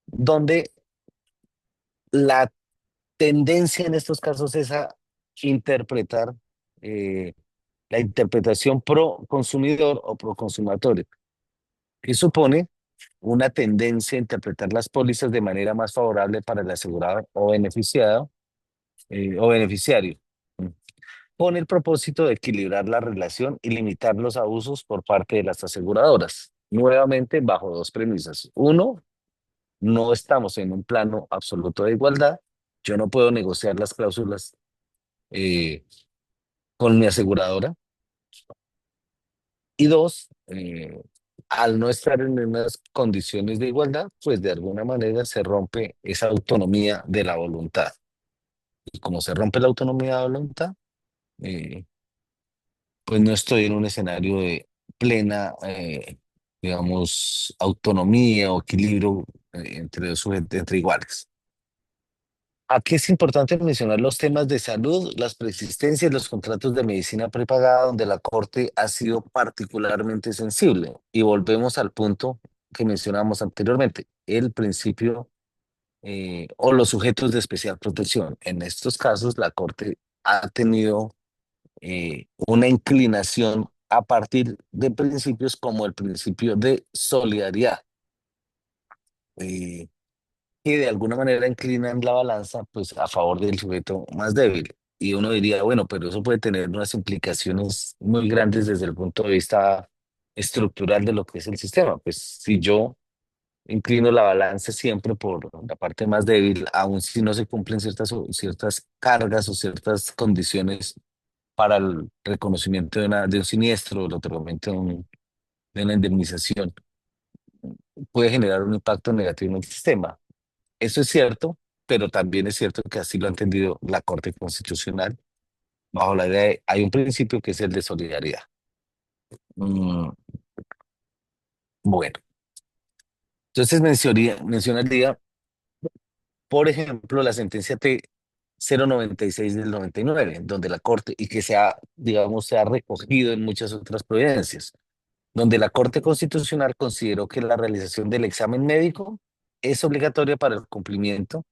donde la tendencia en estos casos es a interpretar eh, la interpretación pro consumidor o pro consumatorio, que supone una tendencia a interpretar las pólizas de manera más favorable para el asegurado o beneficiado o beneficiario, con el propósito de equilibrar la relación y limitar los abusos por parte de las aseguradoras. Nuevamente, bajo dos premisas. Uno, no estamos en un plano absoluto de igualdad. Yo no puedo negociar las cláusulas eh, con mi aseguradora. Y dos, al no estar en unas condiciones de igualdad, pues de alguna manera se rompe esa autonomía de la voluntad. Y como se rompe la autonomía de voluntad, eh, pues no estoy en un escenario de plena, digamos, autonomía o equilibrio entre entre iguales. Aquí es importante mencionar los temas de salud, las preexistencias, los contratos de medicina prepagada, donde la Corte ha sido particularmente sensible. Y volvemos al punto que mencionamos anteriormente, el principio o los sujetos de especial protección. En estos casos, la Corte ha tenido una inclinación a partir de principios como el principio de solidaridad. eh, que de alguna manera inclinan la balanza pues a favor del sujeto más débil. Y uno diría, bueno, pero eso puede tener unas implicaciones muy grandes desde el punto de vista estructural de lo que es el sistema. Pues si yo inclino la balanza siempre por la parte más débil, aun si no se cumplen ciertas cargas o ciertas condiciones para el reconocimiento de un siniestro, el otorgamiento de una indemnización, puede generar un impacto negativo en el sistema. Eso es cierto, pero también es cierto que así lo ha entendido la Corte Constitucional, bajo la idea de, hay un principio que es el de solidaridad. Mm, bueno, entonces mencionaría, por ejemplo, la sentencia T 096 del 99, donde la Corte, y que digamos, se ha recogido en muchas otras providencias, donde la Corte Constitucional consideró que la realización del examen médico es obligatoria para el cumplimiento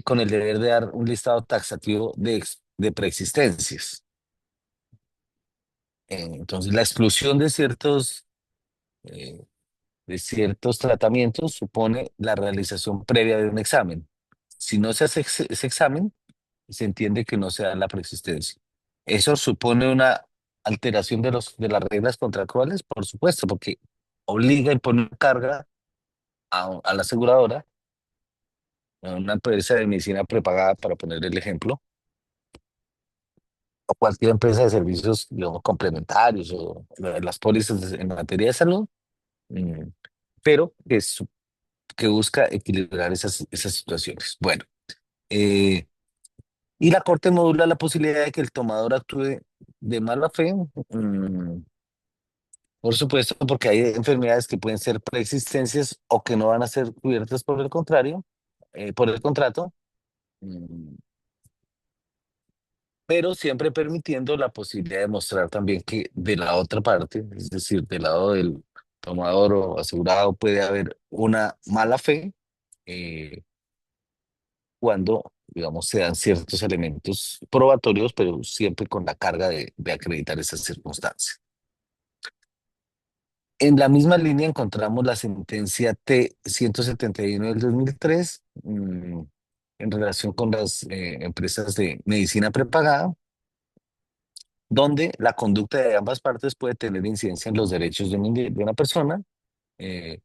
con el deber de dar un listado taxativo de preexistencias. Entonces, la exclusión eh, de ciertos tratamientos supone la realización previa de un examen. Si no se hace ese examen, se entiende que no se da la preexistencia. ¿Eso supone una alteración de las reglas contractuales? Por supuesto, porque obliga y pone carga a la aseguradora, a una empresa de medicina prepagada, para poner el ejemplo, o cualquier empresa de servicios, digamos, complementarios o las pólizas en materia de salud, mm, pero que busca equilibrar esas situaciones. Bueno, eh, y la Corte modula la posibilidad de que el tomador actúe de mala fe, por supuesto, porque hay enfermedades que pueden ser preexistencias o que no van a ser cubiertas por el contrario, por el contrato. mm, pero siempre permitiendo la posibilidad de mostrar también que de la otra parte, es decir, del lado del tomador o asegurado, puede haber una mala fe eh, cuando, digamos, se dan ciertos elementos probatorios, pero siempre con la carga de acreditar esas circunstancias. En la misma línea encontramos la sentencia T 171 del 2003 en relación con las empresas de medicina prepagada, donde la conducta de ambas partes puede tener incidencia en los derechos de una persona, eh,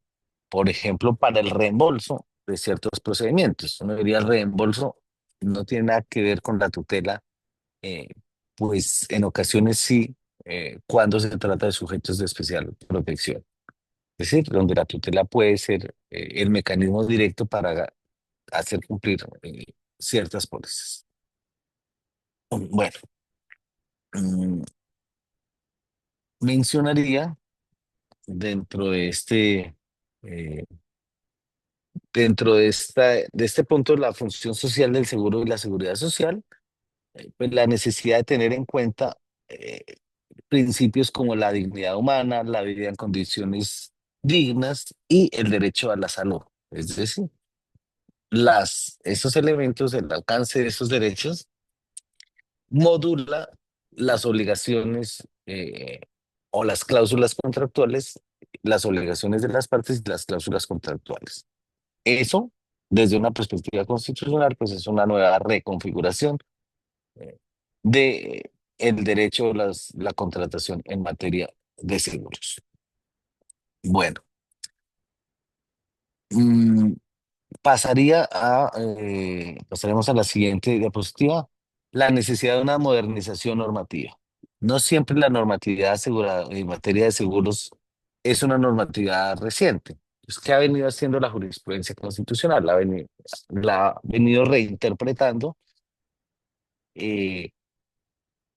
por ejemplo, para el reembolso de ciertos procedimientos. Uno diría el reembolso no tiene nada que ver con la tutela, eh, pues en ocasiones sí, cuando se trata de sujetos de especial protección. Es decir, donde la tutela puede ser el mecanismo directo para hacer cumplir ciertas pólizas. Bueno, mm, mencionaría dentro de eh, de este punto, la función social del seguro y la seguridad social, pues la necesidad de tener en cuenta eh, principios como la dignidad humana, la vida en condiciones dignas y el derecho a la salud. Es decir, esos elementos, el alcance de esos derechos, modula las obligaciones o las cláusulas contractuales, las obligaciones de las partes y las cláusulas contractuales. Eso, desde una perspectiva constitucional, pues es una nueva reconfiguración eh, de el derecho a la contratación en materia de seguros. Bueno, mm, pasaremos a la siguiente diapositiva, la necesidad de una modernización normativa. No siempre la normatividad asegurada en materia de seguros es una normatividad reciente. Pues, ¿qué ha venido haciendo la jurisprudencia constitucional? La ha venido reinterpretando eh,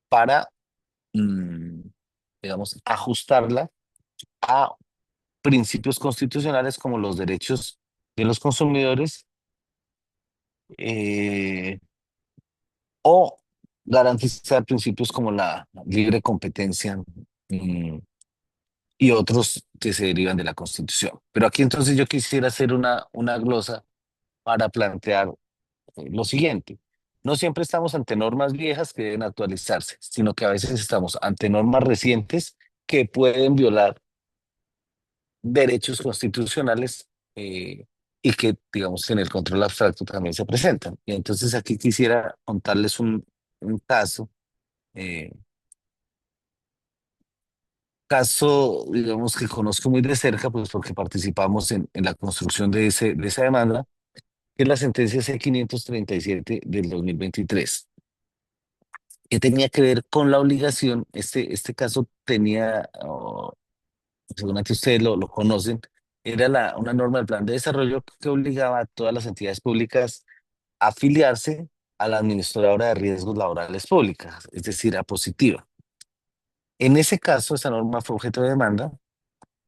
para, mm, digamos, ajustarla a principios constitucionales como los derechos de los consumidores eh, o garantizar principios como la libre competencia mm, y otros que se derivan de la Constitución. Pero aquí entonces yo quisiera hacer una glosa para plantear lo siguiente. No siempre estamos ante normas viejas que deben actualizarse, sino que a veces estamos ante normas recientes que pueden violar derechos constitucionales y que, digamos, en el control abstracto también se presentan. Y entonces aquí quisiera contarles un eh, caso, digamos, que conozco muy de cerca, pues porque participamos en la construcción de esa demanda, que es la sentencia C-537 del 2023, que tenía que ver con la obligación. Este caso tenía, seguramente ustedes lo conocen, era una norma del plan de desarrollo que obligaba a todas las entidades públicas a afiliarse a la administradora de riesgos laborales públicas, es decir, a Positiva. En ese caso, esa norma fue objeto de demanda.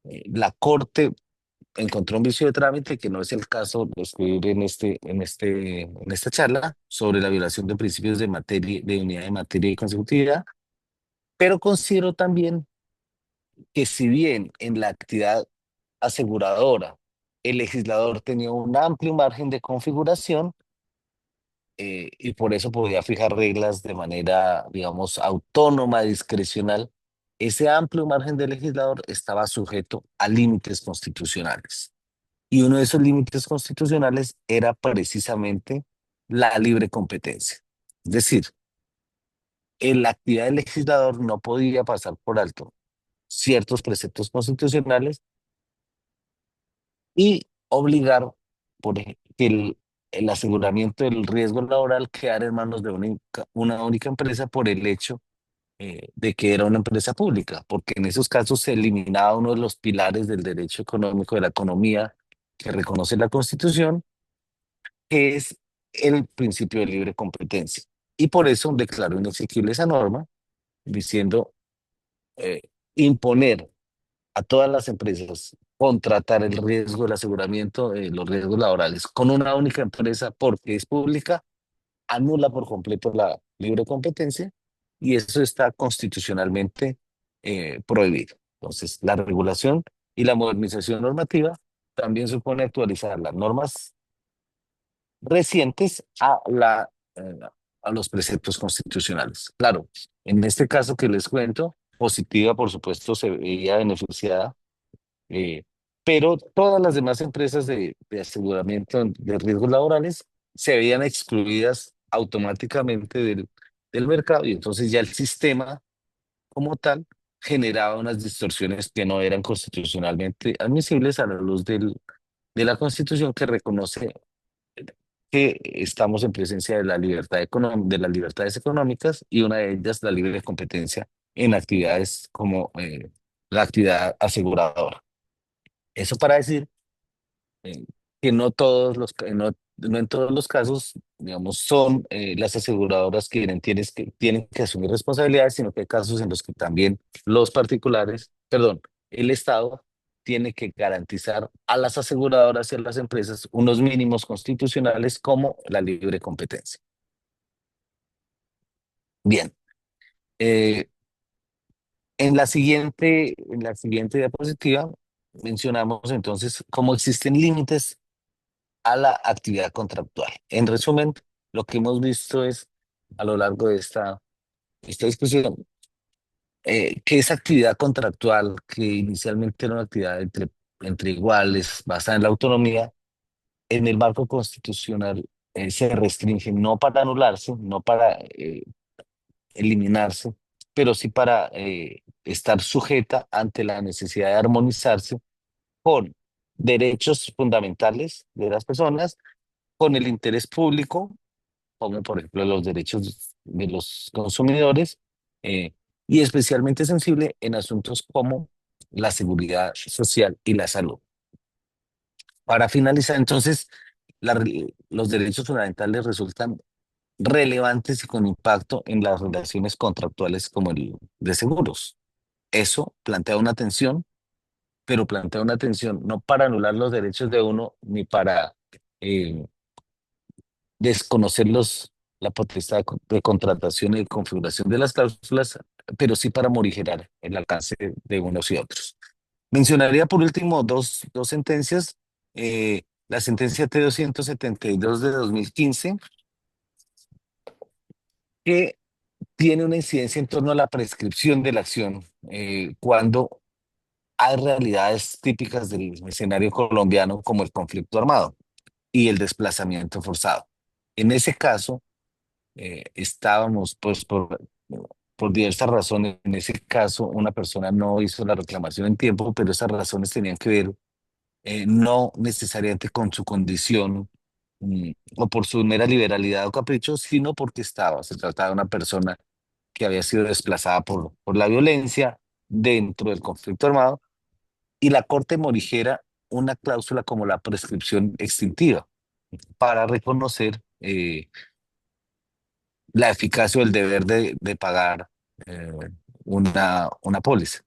La Corte encontró un vicio de trámite, que no es el caso de escribir en esta charla, sobre la violación de principios de materia, de unidad de materia y consecutividad, pero considero también que si bien en la actividad aseguradora el legislador tenía un amplio margen de configuración, y por eso podía fijar reglas de manera, digamos, autónoma, discrecional, ese amplio margen del legislador estaba sujeto a límites constitucionales. Y uno de esos límites constitucionales era precisamente la libre competencia. Es decir, en la actividad del legislador no podía pasar por alto ciertos preceptos constitucionales y obligar que el aseguramiento del riesgo laboral quedara en manos de una única empresa por el hecho de que era una empresa pública, porque en esos casos se eliminaba uno de los pilares del derecho económico, de la economía que reconoce la Constitución, que es el principio de libre competencia. Y por eso declaró inexequible esa norma, diciendo eh, imponer a todas las empresas contratar el riesgo del aseguramiento de los riesgos laborales con una única empresa porque es pública, anula por completo la libre competencia y eso está constitucionalmente prohibido. Entonces, la regulación y la modernización normativa también supone actualizar las normas recientes a los preceptos constitucionales. Claro, en este caso que les cuento, Positiva, por supuesto, se veía beneficiada, eh, pero todas las demás empresas de aseguramiento de riesgos laborales se veían excluidas automáticamente del mercado y entonces ya el sistema como tal generaba unas distorsiones que no eran constitucionalmente admisibles a la luz de la Constitución, que reconoce que estamos en presencia de la de las libertades económicas y una de ellas la libre competencia en actividades como la actividad aseguradora. Eso para decir eh, que no en todos los casos, digamos, son las aseguradoras tienen que asumir responsabilidades, sino que hay casos en los que también los particulares, perdón, el Estado tiene que garantizar a las aseguradoras y a las empresas unos mínimos constitucionales como la libre competencia. Bien, eh, en la siguiente diapositiva mencionamos entonces cómo existen límites a la actividad contractual. En resumen, lo que hemos visto es a lo largo de esta discusión que esa actividad contractual, que inicialmente era una actividad entre iguales, basada en la autonomía, en el marco constitucional se restringe no para anularse, no para eliminarse, pero sí para estar sujeta ante la necesidad de armonizarse con derechos fundamentales de las personas, con el interés público, como por ejemplo los derechos de los consumidores, eh, y especialmente sensible en asuntos como la seguridad social y la salud. Para finalizar, entonces, los derechos fundamentales resultan relevantes y con impacto en las relaciones contractuales como el de seguros. Eso plantea una tensión, pero plantea una tensión no para anular los derechos de uno ni para eh, desconocer la potestad de contratación y de configuración de las cláusulas, pero sí para morigerar el alcance de unos y otros. Mencionaría por último dos sentencias. La sentencia T-272 de 2015, que tiene una incidencia en torno a la prescripción de la acción cuando hay realidades típicas del escenario colombiano como el conflicto armado y el desplazamiento forzado. En ese caso, estábamos, pues, por diversas razones, en ese caso, una persona no hizo la reclamación en tiempo, pero esas razones tenían que ver no necesariamente con su condición o por su mera liberalidad o capricho, sino porque se trataba de una persona que había sido desplazada por la violencia dentro del conflicto armado, y la Corte morigera una cláusula como la prescripción extintiva para reconocer la eficacia o el deber de pagar eh, una póliza.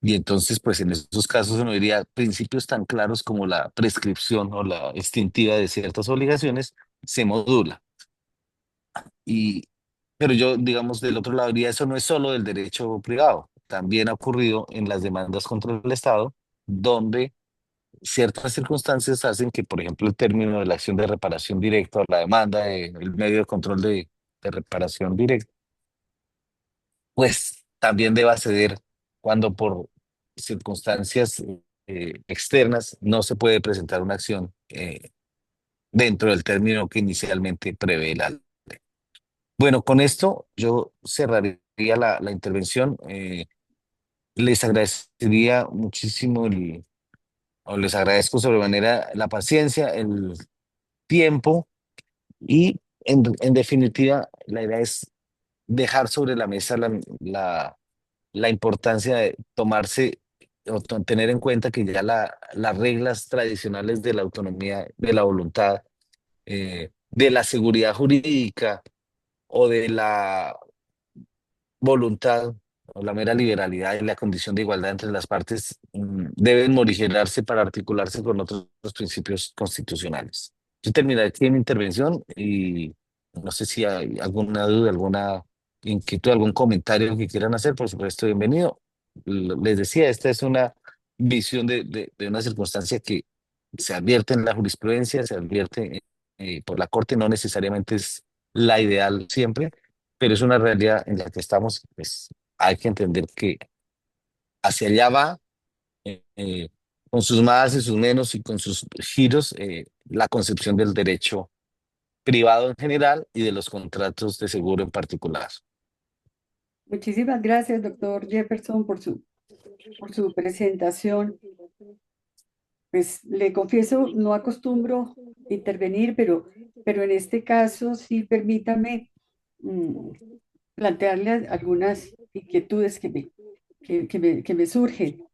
Y entonces, pues en esos casos uno diría principios tan claros como la prescripción o la extintiva de ciertas obligaciones se modula. Y, pero yo, digamos, del otro lado diría, eso no es solo del derecho privado, también ha ocurrido en las demandas contra el Estado, donde ciertas circunstancias hacen que, por ejemplo, el término de la acción de reparación directa o la demanda, el medio de control de reparación directa, pues también deba ceder cuando por circunstancias externas no se puede presentar una acción dentro del término que inicialmente prevé la ley. Bueno, con esto yo cerraría la intervención. Les agradecería muchísimo o les agradezco sobremanera la paciencia, el tiempo y en definitiva la idea es dejar sobre la mesa la importancia de tomarse o tener en cuenta que ya las reglas tradicionales de la autonomía, de la voluntad, de la seguridad jurídica o de la voluntad o la mera liberalidad y la condición de igualdad entre las partes deben morigerarse para articularse con otros principios constitucionales. Yo terminaré aquí mi intervención y no sé si hay alguna duda, alguna inquietud, algún comentario que quieran hacer, por supuesto, bienvenido. Les decía, esta es una visión de una circunstancia que se advierte en la jurisprudencia, se advierte por la Corte, no necesariamente es la ideal siempre, pero es una realidad en la que estamos, pues hay que entender que hacia allá va, con sus más y sus menos y con sus giros, la concepción del derecho privado en general y de los contratos de seguro en particular. Muchísimas gracias, doctor Jefferson, por su presentación. Pues le confieso, no acostumbro intervenir, pero en este caso sí permítame mm, plantearle algunas inquietudes que me surgen.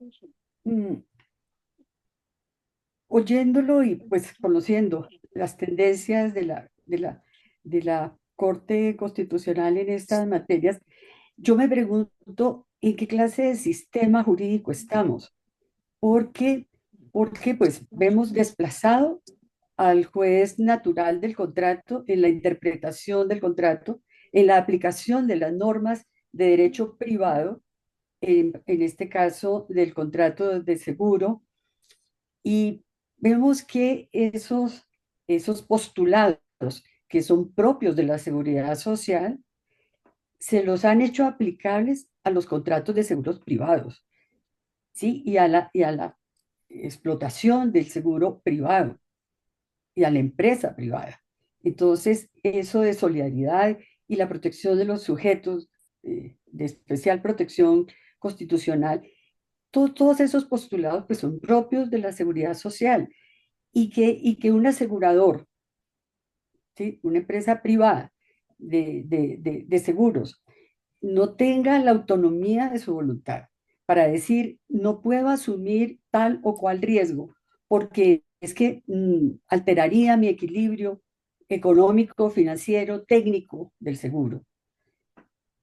Mm, Oyéndolo y pues conociendo las tendencias de la Corte Constitucional en estas materias, yo me pregunto en qué clase de sistema jurídico estamos, porque, porque pues vemos desplazado al juez natural del contrato en la interpretación del contrato, en la aplicación de las normas de derecho privado, en este caso del contrato de seguro, y vemos que esos postulados que son propios de la seguridad social se los han hecho aplicables a los contratos de seguros privados, ¿sí? Y a la explotación del seguro privado y a la empresa privada. Entonces, eso de solidaridad y la protección de los sujetos de especial protección constitucional, todos esos postulados pues, son propios de la seguridad social y que un asegurador, ¿sí? Una empresa privada de seguros, no tenga la autonomía de su voluntad para decir, no puedo asumir tal o cual riesgo, porque es que alteraría mi equilibrio económico, financiero, técnico del seguro,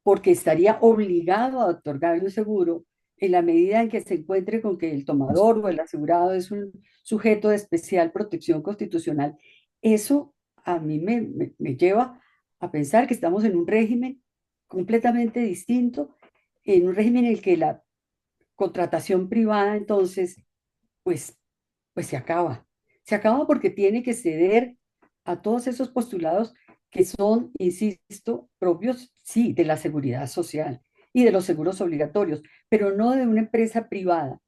porque estaría obligado a otorgar un seguro en la medida en que se encuentre con que el tomador o el asegurado es un sujeto de especial protección constitucional. Eso a mí me lleva a pensar que estamos en un régimen completamente distinto, en un régimen en el que la contratación privada entonces pues, pues se acaba. Se acaba porque tiene que ceder a todos esos postulados que son, insisto, propios, sí, de la seguridad social y de los seguros obligatorios, pero no de una empresa privada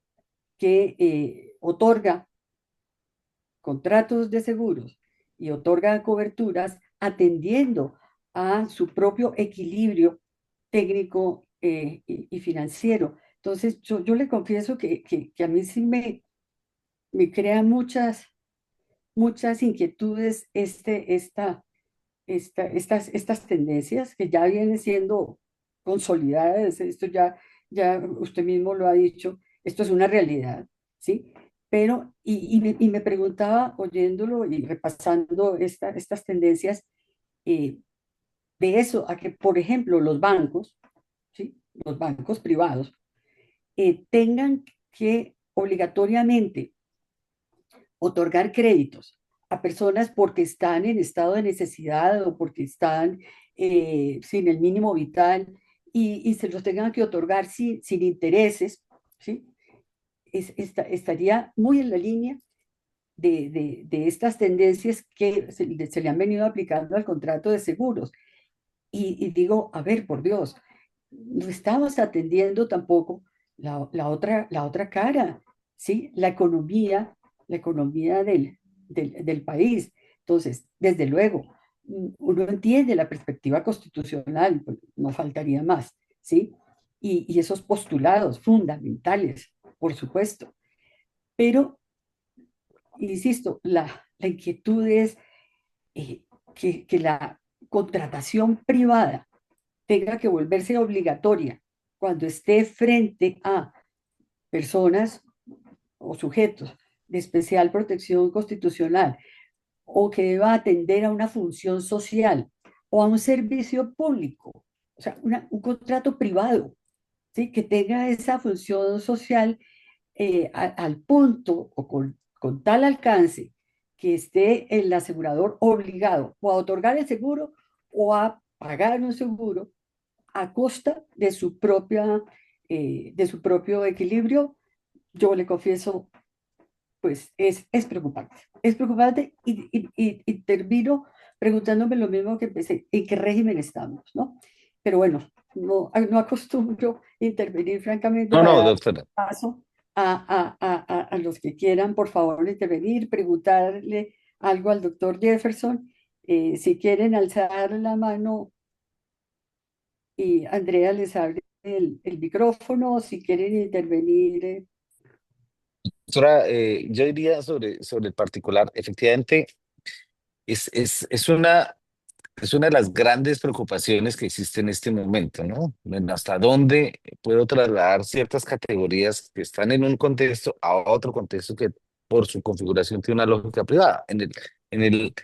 que otorga contratos de seguros y otorga coberturas atendiendo a su propio equilibrio técnico y financiero. Entonces, yo le confieso que a mí sí me crea muchas inquietudes estas tendencias que ya vienen siendo consolidadas. Esto ya usted mismo lo ha dicho, esto es una realidad, ¿sí? Pero, y me preguntaba, oyéndolo y repasando estas tendencias, eh, de eso a que, por ejemplo, los bancos, ¿sí? Los bancos privados, tengan que obligatoriamente otorgar créditos a personas porque están en estado de necesidad o porque están sin el mínimo vital y se los tengan que otorgar sin intereses, ¿sí? Estaría muy en la línea de estas tendencias que se le han venido aplicando al contrato de seguros. Y digo, a ver, por Dios, no estamos atendiendo tampoco la otra cara, ¿sí? La economía del país. Entonces, desde luego, uno entiende la perspectiva constitucional, pues, no faltaría más, ¿sí? Y esos postulados fundamentales, por supuesto. Pero, insisto, la inquietud es eh, que la contratación privada tenga que volverse obligatoria cuando esté frente a personas o sujetos de especial protección constitucional o que deba atender a una función social o a un servicio público, o sea, un contrato privado, ¿sí? Que tenga esa función social al punto o con tal alcance que esté el asegurador obligado o a otorgar el seguro o a pagar un seguro a costa de su propio equilibrio. Yo le confieso, pues es preocupante. Es preocupante y termino preguntándome lo mismo que empecé, ¿en qué régimen estamos, no? Pero bueno, no acostumbro intervenir, francamente, No, para no, dar doctora. paso a los que quieran, por favor, intervenir, preguntarle algo al doctor Jefferson. Si quieren alzar la mano y Andrea les abre el micrófono, si quieren intervenir. Doctora, yo diría sobre el particular, efectivamente, es una de las grandes preocupaciones que existe en este momento, ¿no? En hasta dónde puedo trasladar ciertas categorías que están en un contexto a otro contexto que por su configuración tiene una lógica privada. En el,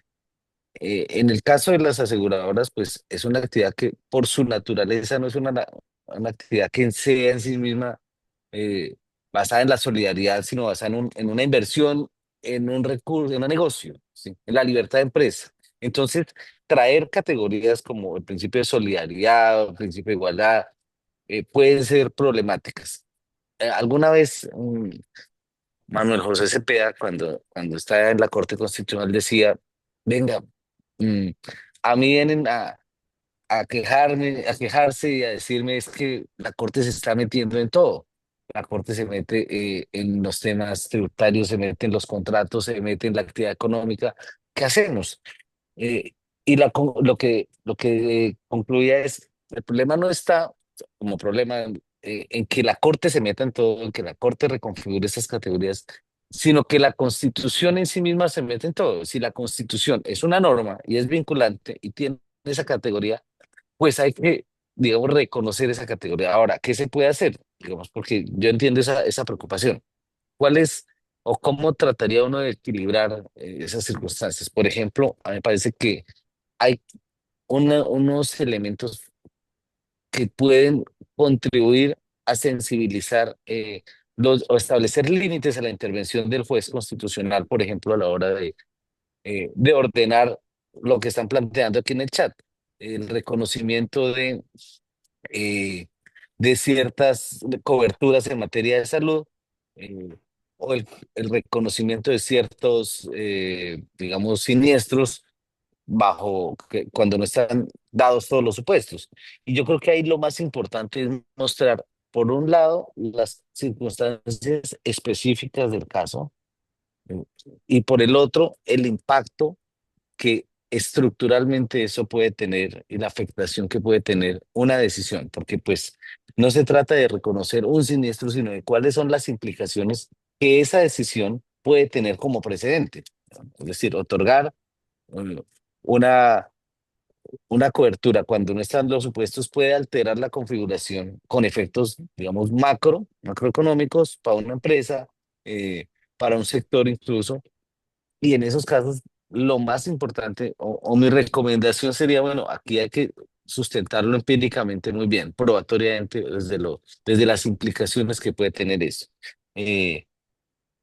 en el caso de las aseguradoras, pues es una actividad que por su naturaleza no es una actividad que sea en sí misma eh, basada en la solidaridad, sino basada en una inversión, en un recurso, en un negocio, ¿sí? En la libertad de empresa. Entonces, traer categorías como el principio de solidaridad o el principio de igualdad pueden ser problemáticas. Alguna vez Manuel José Cepeda, cuando estaba en la Corte Constitucional, decía, venga, mm, a mí vienen a quejarme, a quejarse y a decirme es que la Corte se está metiendo en todo. La Corte se mete en los temas tributarios, se mete en los contratos, se mete en la actividad económica. ¿Qué hacemos? Eh, lo que concluía es, el problema no está como problema en que la Corte se meta en todo, en que la Corte reconfigure estas categorías, sino que la Constitución en sí misma se mete en todo. Si la Constitución es una norma y es vinculante y tiene esa categoría, pues hay que, digamos, reconocer esa categoría. Ahora, ¿qué se puede hacer? Digamos, porque yo entiendo esa preocupación. ¿Cuál es? o cómo trataría uno de equilibrar esas circunstancias. Por ejemplo, a mí me parece que hay unos elementos que pueden contribuir a sensibilizar o establecer límites a la intervención del juez constitucional, por ejemplo, a la hora de ordenar lo que están planteando aquí en el chat. El reconocimiento eh, de ciertas coberturas en materia de salud, eh, o el reconocimiento de ciertos, digamos, siniestros cuando no están dados todos los supuestos. Y yo creo que ahí lo más importante es mostrar, por un lado, las circunstancias específicas del caso, eh, y por el otro, el impacto que estructuralmente eso puede tener y la afectación que puede tener una decisión, porque pues no se trata de reconocer un siniestro, sino de cuáles son las implicaciones que esa decisión puede tener como precedente. Es decir, otorgar eh, una, una cobertura cuando no están los supuestos puede alterar la configuración con efectos, digamos, macroeconómicos para una empresa, para un sector incluso. Y en esos casos, lo más importante o mi recomendación sería, bueno, aquí hay que sustentarlo empíricamente muy bien, probatoriamente, desde las implicaciones que puede tener eso. Eh,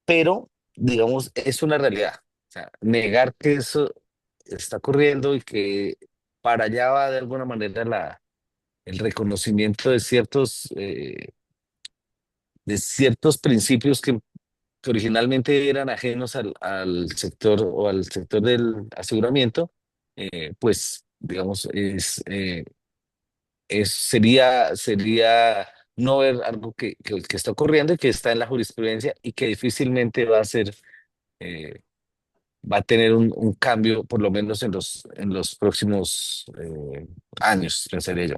pero, digamos, es una realidad. O sea, negar que eso está ocurriendo y que para allá va de alguna manera el reconocimiento de ciertos principios que originalmente eran ajenos al sector o al sector del aseguramiento, pues, digamos, sería no ver algo que está ocurriendo y que está en la jurisprudencia y que difícilmente eh, va a tener un cambio, por lo menos en los próximos años, pensaría yo.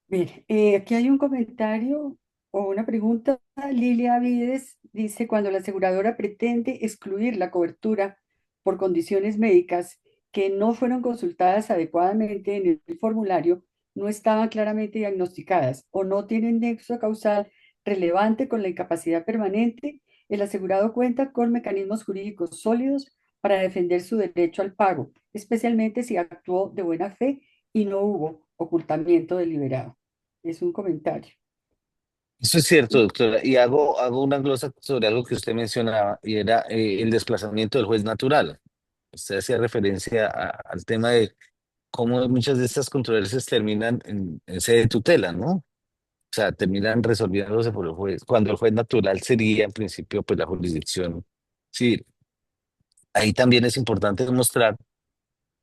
Bien, aquí hay un comentario o una pregunta. Lilia Vides dice, cuando la aseguradora pretende excluir la cobertura por condiciones médicas que no fueron consultadas adecuadamente en el formulario, no estaban claramente diagnosticadas o no tienen nexo causal relevante con la incapacidad permanente, el asegurado cuenta con mecanismos jurídicos sólidos para defender su derecho al pago, especialmente si actuó de buena fe y no hubo ocultamiento deliberado. Es un comentario. Eso es cierto, doctora, y hago una glosa sobre algo que usted mencionaba, y era el desplazamiento del juez natural. Usted hacía referencia al tema de cómo muchas de estas controversias terminan en sede de tutela, ¿no? O sea, terminan resolviéndose por el juez, cuando el juez natural sería en principio pues la jurisdicción. Sí, ahí también es importante demostrar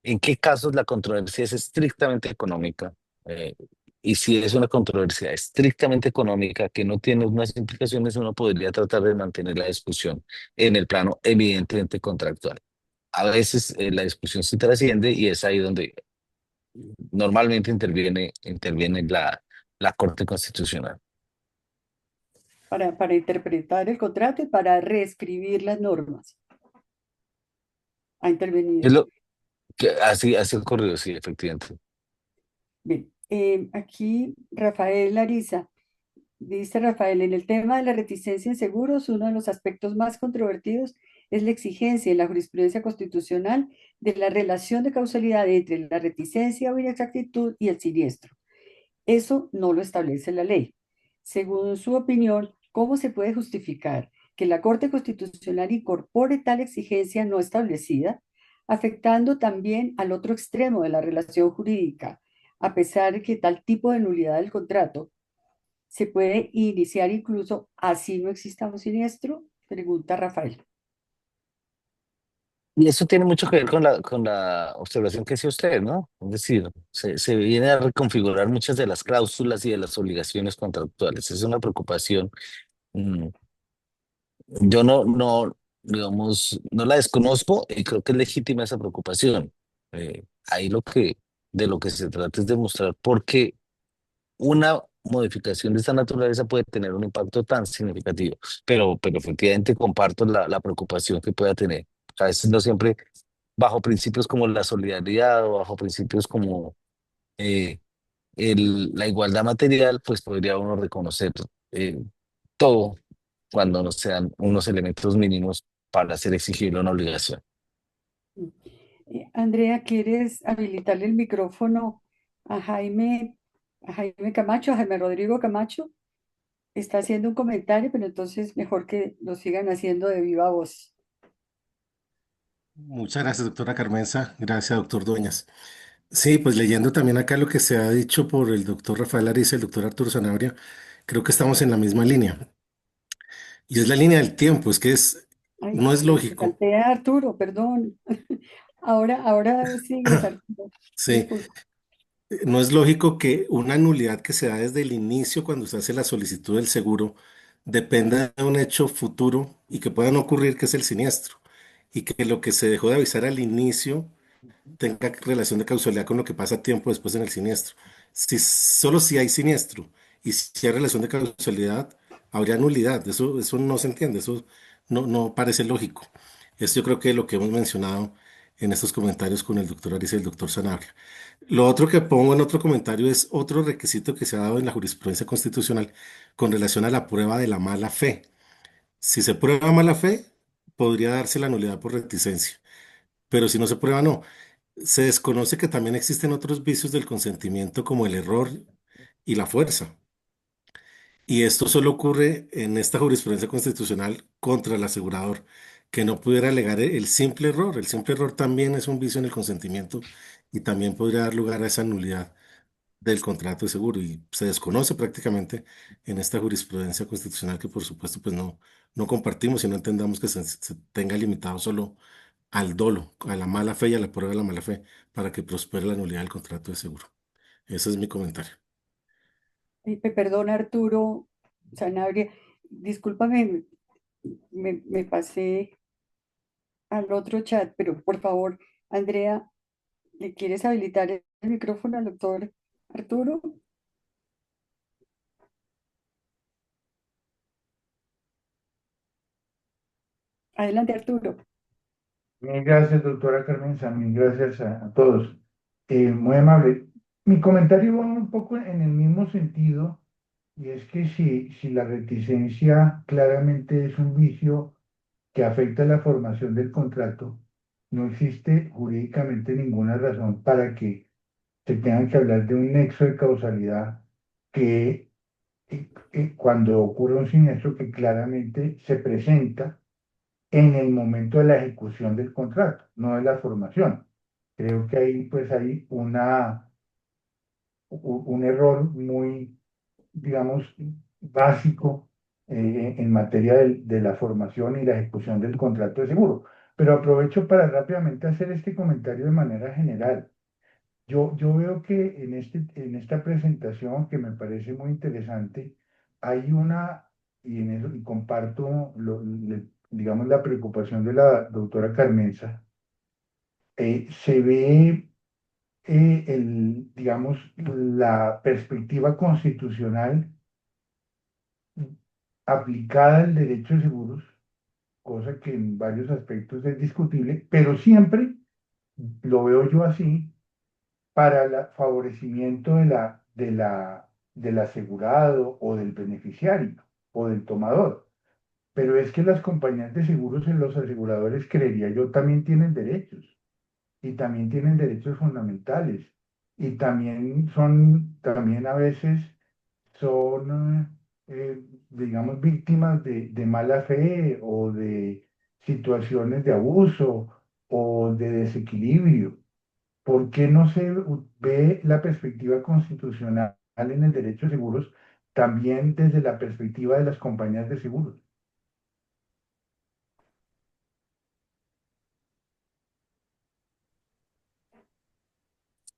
en qué casos la controversia es estrictamente económica, eh, y si es una controversia estrictamente económica que no tiene unas implicaciones, uno podría tratar de mantener la discusión en el plano evidentemente contractual. A veces la discusión se trasciende y es ahí donde normalmente interviene la Corte Constitucional. Para interpretar el contrato y para reescribir las normas. Ha Es intervenido. lo que así ocurrido, sí, efectivamente. Bien, aquí Rafael Ariza. Dice Rafael, en el tema de la reticencia en seguros, uno de los aspectos más controvertidos es la exigencia en la jurisprudencia constitucional de la relación de causalidad entre la reticencia o inexactitud y el siniestro. Eso no lo establece la ley. Según su opinión, ¿cómo se puede justificar que la Corte Constitucional incorpore tal exigencia no establecida, afectando también al otro extremo de la relación jurídica, a pesar de que tal tipo de nulidad del contrato se puede iniciar incluso así no exista un siniestro? Pregunta Rafael. Y eso tiene mucho que ver con la observación que hace usted, ¿no? Es decir, se viene a reconfigurar muchas de las cláusulas y de las obligaciones contractuales. Es una preocupación. mm, Yo digamos, no la desconozco y creo que es legítima esa preocupación. Ahí de lo que se trata es demostrar por qué una modificación de esta naturaleza puede tener un impacto tan significativo. Pero efectivamente comparto la preocupación que pueda tener. A veces no siempre bajo principios como la solidaridad o bajo principios como eh, la igualdad material, pues podría uno reconocer eh, todo cuando no sean unos elementos mínimos para ser exigible una obligación. Andrea, ¿quieres habilitarle el micrófono a Jaime Camacho, a Jaime Rodrigo Camacho? Está haciendo un comentario, pero entonces mejor que lo sigan haciendo de viva voz. Muchas gracias, doctora Carmenza. Gracias, doctor Dueñas. Sí, pues leyendo también acá lo que se ha dicho por el doctor Rafael Ariza y el doctor Arturo Sanabria, creo que estamos en la misma línea. Y es la línea del tiempo, es que Ay, no es te lógico, salté a Arturo, perdón. Ahora sigues, Arturo. sí, Disculpa. no es lógico que una nulidad que se da desde el inicio cuando se hace la solicitud del seguro dependa de un hecho futuro y que pueda no ocurrir, que es el siniestro, y que lo que se dejó de avisar al inicio tenga relación de causalidad con lo que pasa tiempo después en el siniestro. Solo si hay siniestro y si hay relación de causalidad, habría nulidad. Eso no se entiende, eso no parece lógico. Esto yo creo que es lo que hemos mencionado en estos comentarios con el doctor Ariza y el doctor Sanabria. Lo otro que pongo en otro comentario es otro requisito que se ha dado en la jurisprudencia constitucional con relación a la prueba de la mala fe. Si se prueba mala fe, podría darse la nulidad por reticencia, pero si no se prueba, no. Se desconoce que también existen otros vicios del consentimiento como el error y la fuerza. Y esto solo ocurre en esta jurisprudencia constitucional contra el asegurador, que no pudiera alegar el simple error. El simple error también es un vicio en el consentimiento y también podría dar lugar a esa nulidad del contrato de seguro. Y se desconoce prácticamente en esta jurisprudencia constitucional que por supuesto pues no compartimos y no entendamos que se tenga limitado solo al dolo, a la mala fe y a la prueba de la mala fe, para que prospere la nulidad del contrato de seguro. Ese es mi comentario. Perdón, Arturo Sanabria. Discúlpame, me pasé al otro chat, pero por favor, Andrea, ¿le quieres habilitar el micrófono al doctor Arturo? Adelante, Arturo. Mil gracias, doctora Carmenza, mil gracias a todos. Muy amable. Mi comentario va un poco en el mismo sentido, y es que si la reticencia claramente es un vicio que afecta la formación del contrato, no existe jurídicamente ninguna razón para que se tenga que hablar de un nexo de causalidad que cuando ocurre un siniestro que claramente se presenta en el momento de la ejecución del contrato, no de la formación. Creo que ahí pues hay un error muy, digamos, básico en materia de la formación y la ejecución del contrato de seguro. Pero aprovecho para rápidamente hacer este comentario de manera general. Yo veo que en esta presentación, que me parece muy interesante, hay y en eso y comparto, digamos, la preocupación de la doctora Carmenza. Se ve, digamos, la perspectiva constitucional aplicada al derecho de seguros, cosa que en varios aspectos es discutible, pero siempre lo veo yo así para el favorecimiento del asegurado o del beneficiario o del tomador. Pero es que las compañías de seguros y los aseguradores, creería yo, también tienen derechos y también tienen derechos fundamentales y también a veces son, digamos, víctimas de mala fe o de situaciones de abuso o de desequilibrio. ¿Por qué no se ve la perspectiva constitucional en el derecho a seguros también desde la perspectiva de las compañías de seguros?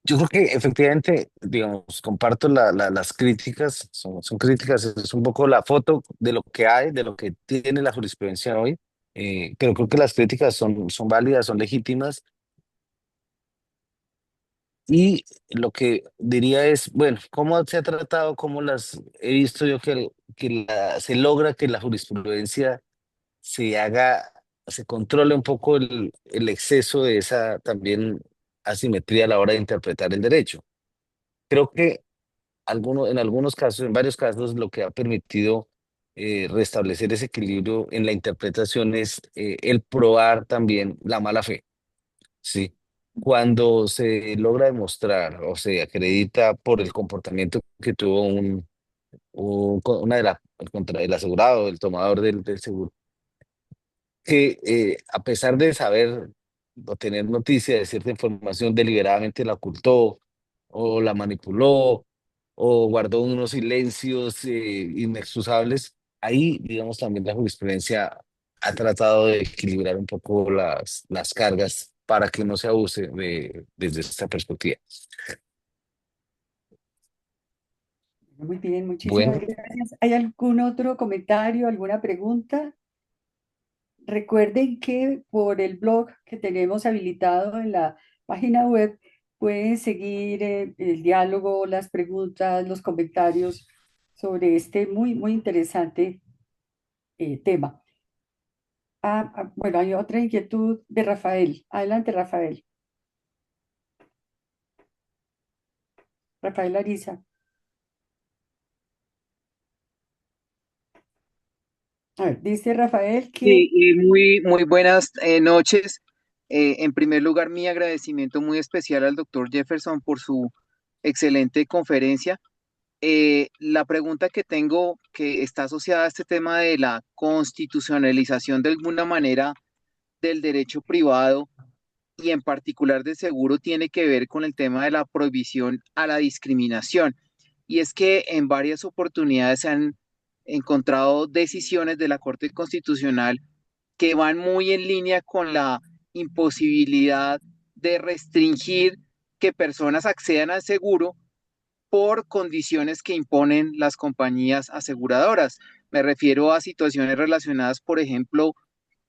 Yo creo que efectivamente, digamos, comparto las críticas, son críticas, es un poco la foto de lo que hay, de lo que tiene la jurisprudencia hoy, pero creo que las críticas son válidas, son legítimas, y lo que diría es, bueno, ¿cómo se ha tratado? ¿Cómo las he visto yo se logra que la jurisprudencia se haga, se controle un poco el exceso de esa también asimetría a la hora de interpretar el derecho? Creo que en algunos casos, en varios casos, lo que ha permitido restablecer ese equilibrio en la interpretación es el probar también la mala fe, ¿sí? Cuando se logra demostrar o se acredita por el comportamiento que tuvo una de el asegurado, el tomador del seguro, que a pesar de saber o tener noticia de cierta información, deliberadamente la ocultó o la manipuló o guardó unos silencios inexcusables, ahí, digamos, también la jurisprudencia ha tratado de equilibrar un poco las cargas para que no se abuse desde esta perspectiva. Muy bien, muchísimas Bueno, gracias. ¿Hay algún otro comentario, alguna pregunta? Recuerden que por el blog que tenemos habilitado en la página web pueden seguir el diálogo, las preguntas, los comentarios sobre este muy, muy interesante tema. Bueno, hay otra inquietud de Rafael. Adelante, Rafael. Rafael Ariza. A ver, dice Rafael que... Sí, muy buenas noches. En primer lugar, mi agradecimiento muy especial al doctor Jefferson por su excelente conferencia. La pregunta que tengo, que está asociada a este tema de la constitucionalización de alguna manera del derecho privado y en particular del seguro, tiene que ver con el tema de la prohibición a la discriminación. Y es que en varias oportunidades se han encontrado decisiones de la Corte Constitucional que van muy en línea con la imposibilidad de restringir que personas accedan al seguro por condiciones que imponen las compañías aseguradoras. Me refiero a situaciones relacionadas, por ejemplo,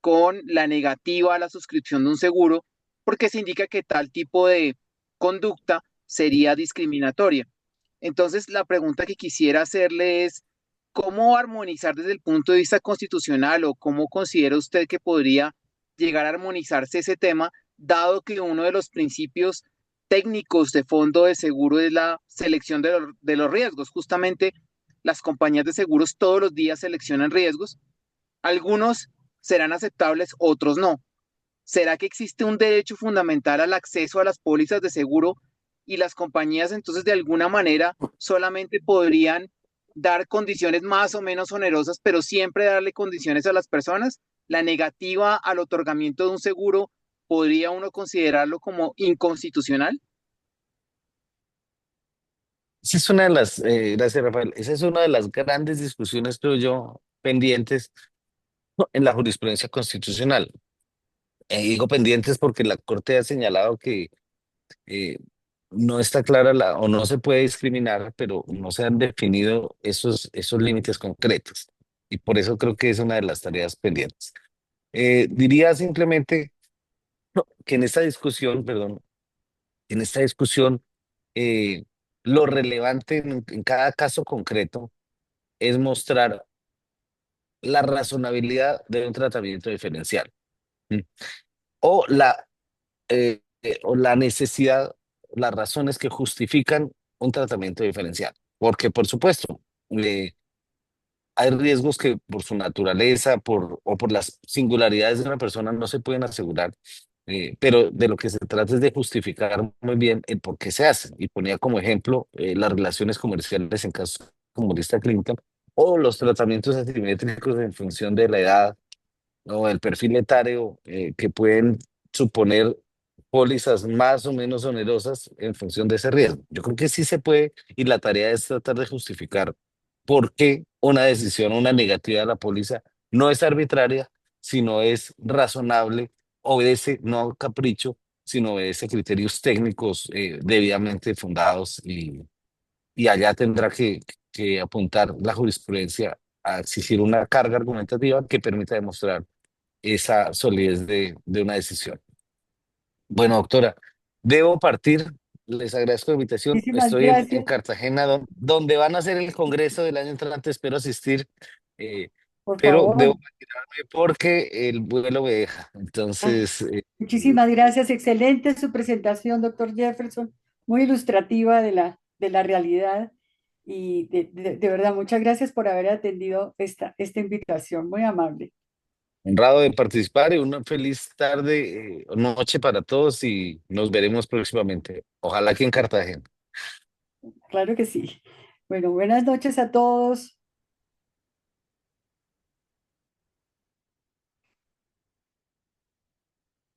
con la negativa a la suscripción de un seguro, porque se indica que tal tipo de conducta sería discriminatoria. Entonces, la pregunta que quisiera hacerle es, ¿cómo armonizar desde el punto de vista constitucional o cómo considera usted que podría llegar a armonizarse ese tema, dado que uno de los principios técnicos de fondo de seguro es la selección de los riesgos? Justamente las compañías de seguros todos los días seleccionan riesgos. Algunos serán aceptables, otros no. ¿Será que existe un derecho fundamental al acceso a las pólizas de seguro y las compañías entonces de alguna manera solamente podrían dar condiciones más o menos onerosas, pero siempre darle condiciones a las personas? La negativa al otorgamiento de un seguro, ¿podría uno considerarlo como inconstitucional? esa es una de las, gracias Rafael, esa es una de las grandes discusiones, creo yo, pendientes en la jurisprudencia constitucional. Digo pendientes porque la Corte ha señalado que eh, no está clara o no se puede discriminar, pero no se han definido esos límites concretos. Y por eso creo que es una de las tareas pendientes. Diría simplemente que en esta discusión, perdón, en esta discusión, eh, lo relevante en cada caso concreto es mostrar la razonabilidad de un tratamiento diferencial. ¿Mm? O o la necesidad, las razones que justifican un tratamiento diferencial. Porque, por supuesto, eh, hay riesgos que por su naturaleza o por las singularidades de una persona no se pueden asegurar, pero de lo que se trata es de justificar muy bien el por qué se hacen. Y ponía como ejemplo las relaciones comerciales en casos como esta clínica o los tratamientos asimétricos en función de la edad o el perfil etario que pueden suponer pólizas más o menos onerosas en función de ese riesgo. Yo creo que sí se puede y la tarea es tratar de justificar por qué una decisión o una negativa de la póliza no es arbitraria, sino es razonable, obedece no a capricho, sino obedece criterios técnicos debidamente fundados y allá tendrá que apuntar la jurisprudencia a exigir una carga argumentativa que permita demostrar esa solidez de una decisión. Bueno, doctora, debo partir. Les agradezco la invitación. Muchísimas Estoy en gracias. Cartagena, donde van a hacer el congreso del año entrante. Espero asistir, eh, Por pero debo favor. retirarme porque el vuelo me deja. Ah, Entonces, muchísimas gracias. Excelente su presentación, doctor Jefferson. Muy ilustrativa de la realidad Y de verdad, muchas gracias por haber atendido esta invitación, muy amable. Honrado de participar y una feliz tarde o noche para todos y nos veremos próximamente. Ojalá aquí en Cartagena. Claro que sí. Bueno, buenas noches a todos.